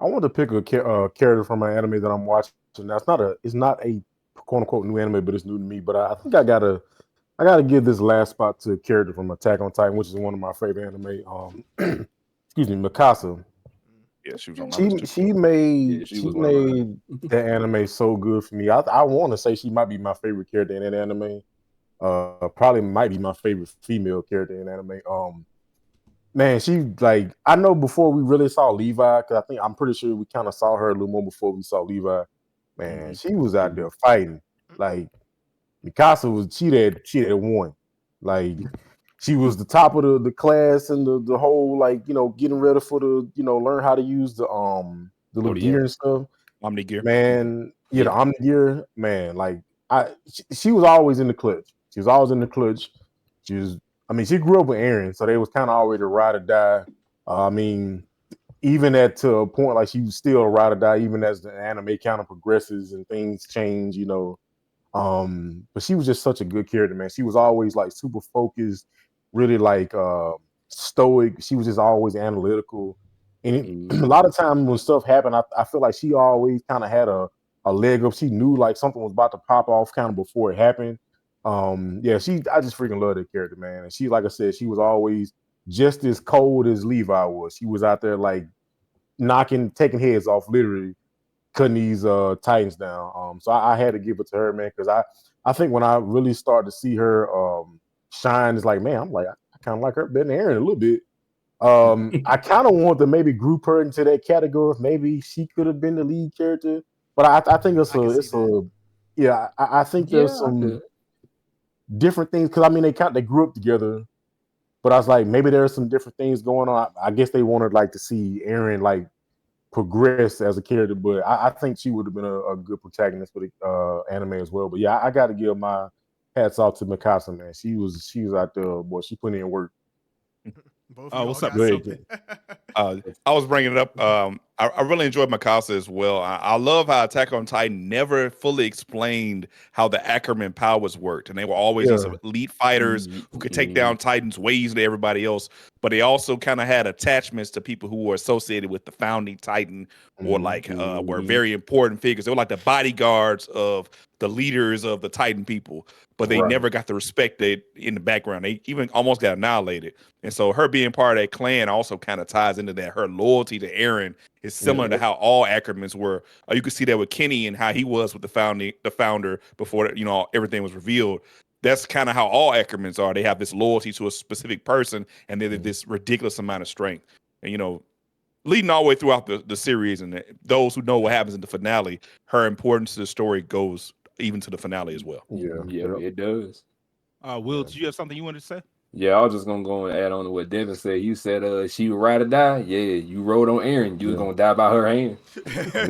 E: want to pick a character from an anime that I'm watching. Now it's not a quote unquote new anime, but it's new to me. But I think I gotta give this last spot to a character from Attack on Titan, which is one of my favorite anime. Excuse me, Mikasa.
A: Yeah, she was on my list too.
E: She made that anime so good for me. I want to say she might be my favorite character in that anime. Probably might be my favorite female character in anime. Man, she like I know before we really saw Levi, because I'm pretty sure we kind of saw her a little more before we saw Levi. Man, she was out there fighting. Like Mikasa was she had won. Like she was the top of the class and the whole like getting ready for the learn how to use the little gear and stuff.
A: Omni gear.
E: Man, the Omni gear, man, like she was always in the clutch. She was always in the clutch. She grew up with Eren, so they was kind of already ride or die. Even to a point, like she was still a ride or die, even as the anime kind of progresses and things change, But she was just such a good character, man. She was always like super focused, really like stoic. She was just always analytical. And a lot of times when stuff happened, I feel like she always kind of had a leg up. She knew like something was about to pop off kind of before it happened. I just freaking love that character, man. And she, like I said, she was always just as cold as Levi was. She was out there like taking heads off, literally cutting these Titans down. So I had to give it to her, man, because I think when I really started to see her shine, it's like, man, I'm like, I kind of like her better than Eren a little bit. I kind of want to maybe group her into that category. Maybe she could have been the lead character, but I think I think there's some different things because they grew up together, but I was like maybe there's some different things going on. I guess they wanted like to see Eren like progress as a character, but I think she would have been a good protagonist for the anime as well. But yeah, I got to give my hats off to Mikasa, man. She was out there, boy. She put in work.
C: What's up?
A: I was bringing it up. I really enjoyed Mikasa as well. I love how Attack on Titan never fully explained how the Ackerman powers worked, and they were always these elite fighters who could take down Titans way easier than everybody else. But they also kind of had attachments to people who were associated with the founding Titan, or like were very important figures. They were like the bodyguards of the leaders of the Titan people, but they never got the respect in the background. They even almost got annihilated. And so her being part of that clan also kind of ties into that. Her loyalty to Eren is similar to how all Ackermans were. You could see that with Kenny and how he was with the founder before everything was revealed. That's kind of how all Ackermans are. They have this loyalty to a specific person, and they're this ridiculous amount of strength. And leading all the way throughout the series, and those who know what happens in the finale, her importance to the story goes even to the finale as well.
B: Yeah, it does.
C: Will, do you have something you wanted to say?
B: Yeah, I was just gonna go and add on to what Devin said. You said she would ride or die. Yeah, you rode on Eren. You was gonna die by her hand.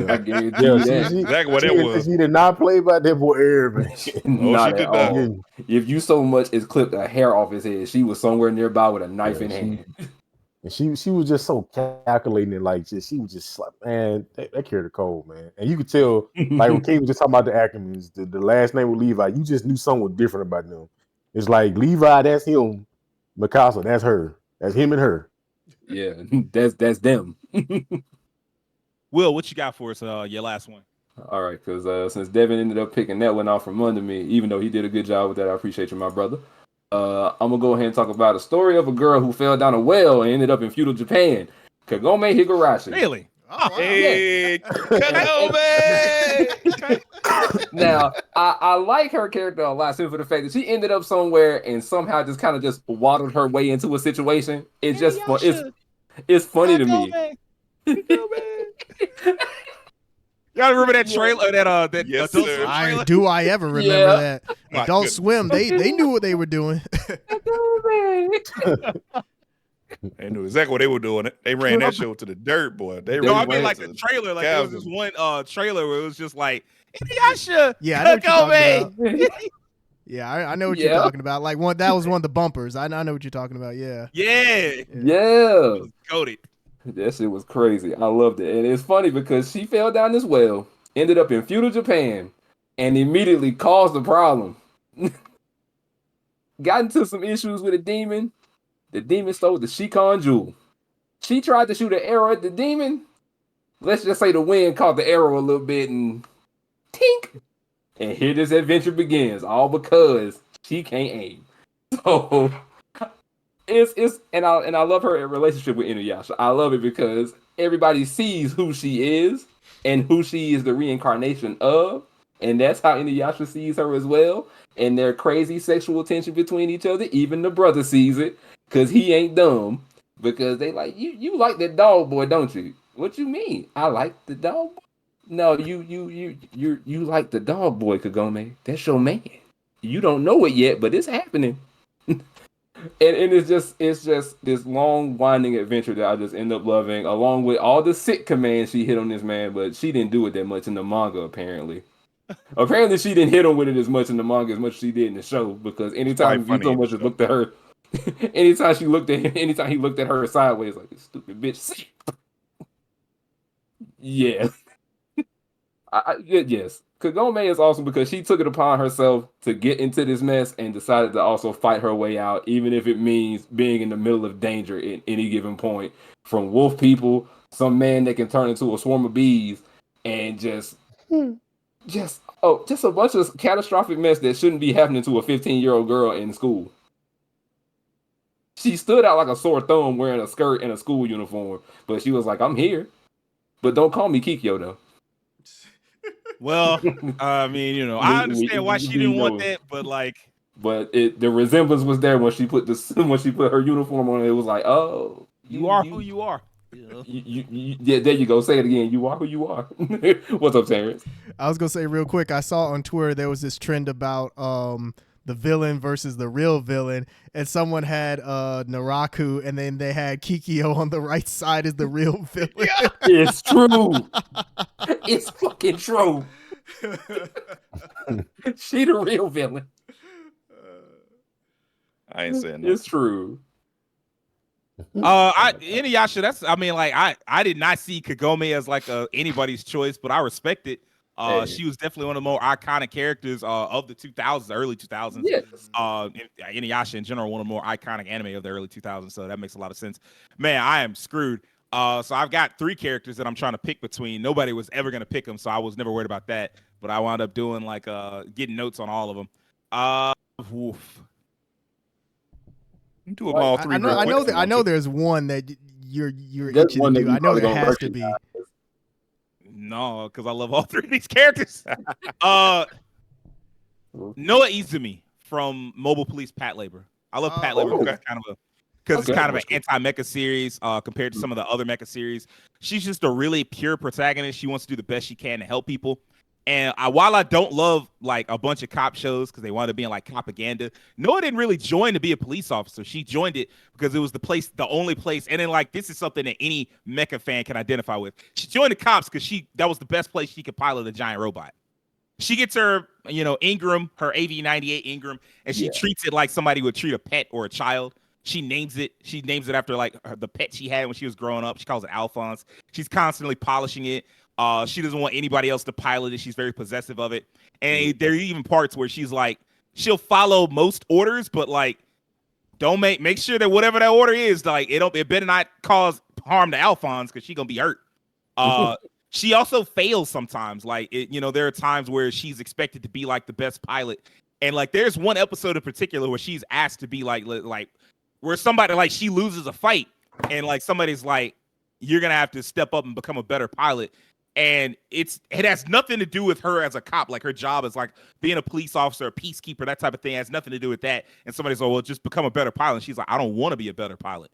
B: I guarantee you that.
A: Exactly what it was.
E: She did not play by that boy Eren, man.
B: Not at all. If you so much as clipped a hair off his head, she was somewhere nearby with a knife in hand.
E: And she was just so calculating, like she was just like, man, that character cold, man. And you could tell, like when King was just talking about the Ackermans, the last name was Levi. You just knew something was different about them. It's like Levi, that's him. Mikasa, that's her. That's him and her.
B: Yeah, that's them.
C: Will, what you got for us? Your last one.
B: All right, because since Devin ended up picking that one off from under me, even though he did a good job with that, I appreciate you, my brother. I'm gonna go ahead and talk about a story of a girl who fell down a well and ended up in feudal Japan. Kagome Higurashi.
C: Really?
D: Oh, wow.
A: Hey, Kenobi!
B: Now, I like her character a lot, simply for the fact that she ended up somewhere and somehow just kind of just waddled her way into a situation. It's just fun. It's funny to me.
C: Y'all remember that trailer? That
A: Yes,
C: Adult
A: sir.
C: Swim
D: I
C: trailer?
D: do. I ever remember
B: Yeah.
D: that?
A: My
D: Adult
A: goodness.
D: Swim. They knew what they were doing.
A: They knew exactly what they were doing. They ran that show to the dirt, boy. They
C: No, I
A: ran
C: mean
A: it
C: like
A: to
C: the trailer. Like there was
A: cows
C: this one trailer where it was just like Inuyasha,
D: Yeah, I know what you're talking
C: Kenobi.
D: about. Yeah, I know what you're
B: Yeah.
D: talking about. Like that was one of the bumpers. I know what you're talking about. Yeah.
C: Yeah,
B: Yeah.
C: goated.
B: That shit was crazy. I loved it. And it's funny because she fell down this well, ended up in feudal Japan, and immediately caused the problem. Got into some issues with a demon. The demon stole the Shikon jewel. She tried to shoot an arrow at the demon. Let's just say the wind caught the arrow a little bit and tink. And here this adventure begins, all because she can't aim. So it's and I love her relationship with Inuyasha. I love it because everybody sees who she is and who she is the reincarnation of, and that's how Inuyasha sees her as well. And their crazy sexual tension between each other. Even the brother sees it because he ain't dumb. Because they like you like that dog boy, don't you? What you mean? I like the dog boy. No, you like the dog boy, Kagome. That's your man. You don't know it yet, but it's happening. And it's just this long winding adventure that I just end up loving, along with all the sick commands she hit on this man, but she didn't do it that much in the manga, apparently. Apparently she didn't hit him with it as much in the manga as much as she did in the show, because anytime
A: Quite
B: you so
A: funny
B: much
A: in
B: as
A: the
B: looked at her, anytime he looked at her sideways like this stupid bitch. Yeah. Yes. Kagome is awesome because she took it upon herself to get into this mess and decided to also fight her way out, even if it means being in the middle of danger at any given point from wolf people, some man that can turn into a swarm of bees, and just a bunch of catastrophic mess that shouldn't be happening to a 15-year-old girl in school. She stood out like a sore thumb wearing a skirt and a school uniform, but she was like, I'm here. But don't call me Kikyo, though.
C: Well, I mean, I understand why she didn't want that, but like,
B: but the resemblance was there when she put her uniform on. It was like, oh,
C: you are who you are.
B: Yeah, there you go. Say it again. You are who you are. What's up, Terrence?
D: I was gonna say real quick. I saw on Twitter there was this trend about the villain versus the real villain, and someone had Naraku, and then they had Kikyo on the right side as the real villain.
A: Yeah.
B: It's true. It's fucking true. She the real villain.
A: I ain't saying that.
B: It's true.
C: Inuyasha, I did not see Kagome as like anybody's choice, but I respect it.
B: Hey.
C: She was definitely one of the more iconic characters of the 2000s, early 2000s.
B: Yes.
C: Inuyasha in general, one of the more iconic anime of the early 2000s. So that makes a lot of sense. Man, I am screwed. So I've got 3 characters that I'm trying to pick between. Nobody was ever going to pick them, so I was never worried about that. But I wound up doing like getting notes on all of them. Woof.
A: You do them all 3.
D: I know there's one that you're
B: There's
D: itching
B: one
D: to
B: that
D: do.
B: you
D: I know
B: probably
D: there
B: gonna
D: has to be.
B: recognize.
C: No, because I love all 3 of these characters. Noah Izumi from Mobile Police Pat Labor. I love Pat Labor because it's kind of an anti-mecha series compared to some of the other mecha series. She's just a really pure protagonist. She wants to do the best she can to help people. And while I don't love like a bunch of cop shows because they wanted to be in like propaganda, Noah didn't really join to be a police officer. She joined it because it was the only place. And then like this is something that any mecha fan can identify with. She joined the cops because that was the best place she could pilot a giant robot. She gets her, Ingram, her AV-98 Ingram, and she treats it like somebody would treat a pet or a child. She names it. She names it after like the pet she had when she was growing up. She calls it Alphonse. She's constantly polishing it. She doesn't want anybody else to pilot it. She's very possessive of it. And there are even parts where she's like, she'll follow most orders, but like, don't make sure that whatever that order is, like, it better not cause harm to Alphonse because she's gonna be hurt. She also fails sometimes. Like, there are times where she's expected to be like the best pilot, and like, there's one episode in particular where she's asked to be like where somebody like she loses a fight, and like somebody's like, you're gonna have to step up and become a better pilot. And it has nothing to do with her as a cop. Like her job is like being a police officer, a peacekeeper, that type of thing. It has nothing to do with that. And somebody's like, well, just become a better pilot. And she's like, I don't want to be a better pilot.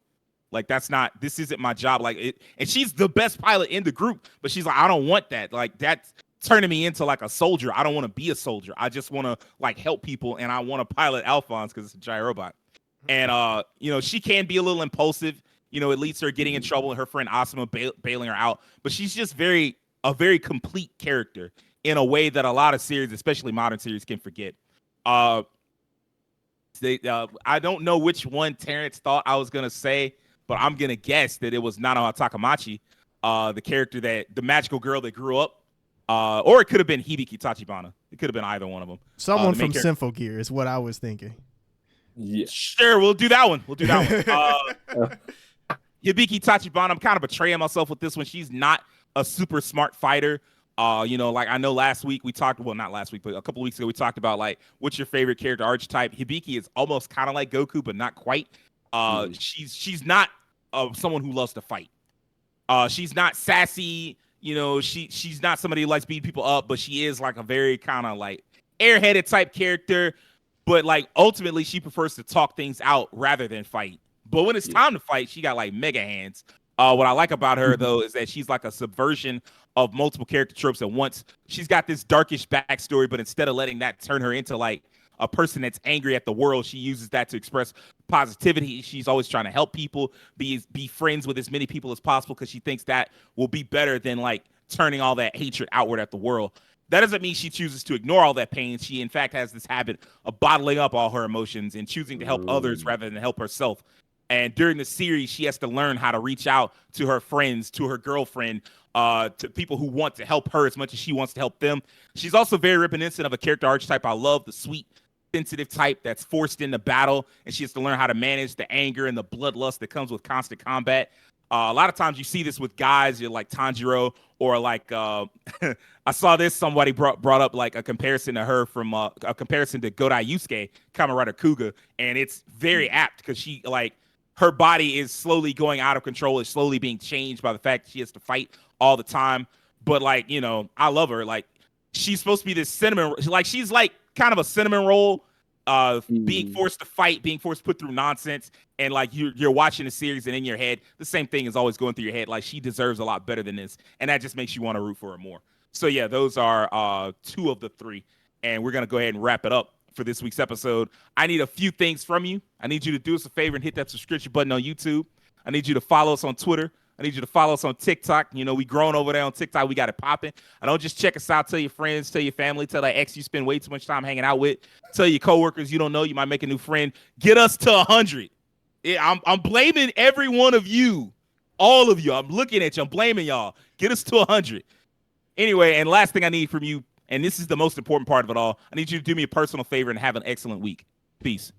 C: Like this isn't my job. Like it, and she's the best pilot in the group, but she's like, I don't want that. Like that's turning me into like a soldier. I don't want to be a soldier. I just want to like help people, and I want to pilot Alphonse because it's a giant robot. And she can be a little impulsive. It leads to her getting in trouble and her friend Asuma bailing her out. But she's just a very complete character in a way that a lot of series, especially modern series, can forget. I don't know which one Terrence thought I was gonna say, but I'm gonna guess that it was Nanoha Takamachi, the magical girl that grew up. Or it could have been Hibiki Tachibana. It could have been either one of them.
D: Someone from Symphogear is what I was thinking.
B: Yeah,
C: sure. We'll do that one. Hibiki Tachibana. I'm kind of betraying myself with this one. She's not a super smart fighter. Like I know last week we talked. Well, not last week, but a couple of weeks ago we talked about like what's your favorite character archetype. Hibiki is almost kind of like Goku, but not quite. She's not someone who loves to fight. She's not sassy. She's not somebody who likes beating people up, but she is like a very kind of like airheaded type character. But like ultimately, she prefers to talk things out rather than fight. But when it's time to fight, she got like mega hands. What I like about her though is that she's like a subversion of multiple character tropes at once. She's got this darkish backstory, but instead of letting that turn her into like a person that's angry at the world, she uses that to express positivity. She's always trying to help people, be friends with as many people as possible because she thinks that will be better than like turning all that hatred outward at the world. That doesn't mean she chooses to ignore all that pain. She, in fact, has this habit of bottling up all her emotions and choosing to help others rather than help herself. And during the series, she has to learn how to reach out to her friends, to her girlfriend, to people who want to help her as much as she wants to help them. She's also very reminiscent of a character archetype I love, the sweet, sensitive type that's forced into battle, and she has to learn how to manage the anger and the bloodlust that comes with constant combat. A lot of times you see this with guys, you're like Tanjiro, or like I saw this, somebody brought up like a comparison to her from a comparison to Godai Yusuke, Kamen Rider Kuga, and it's very apt because she like her body is slowly going out of control, is slowly being changed by the fact that she has to fight all the time. But like, I love her. Like she's supposed to be this cinnamon, like she's like kind of a cinnamon roll, being forced to fight, being forced to put through nonsense. And like you're watching the series and in your head, the same thing is always going through your head. Like she deserves a lot better than this. And that just makes you want to root for her more. So yeah, those are 2 of the 3. And we're going to go ahead and wrap it up for this week's episode. I need a few things from you. I need you to do us a favor and hit that subscription button on YouTube. I need you to follow us on Twitter. I need you to follow us on TikTok. We growing over there on TikTok. We got it popping. I don't just check us out. Tell your friends, tell your family, tell that ex you spend way too much time hanging out with. Tell your coworkers you don't know. You might make a new friend. Get us to 100. I'm blaming every one of you. All of you. I'm looking at you. I'm blaming y'all. Get us to 100. Anyway, and last thing I need from you, and this is the most important part of it all, I need you to do me a personal favor and have an excellent week. Peace.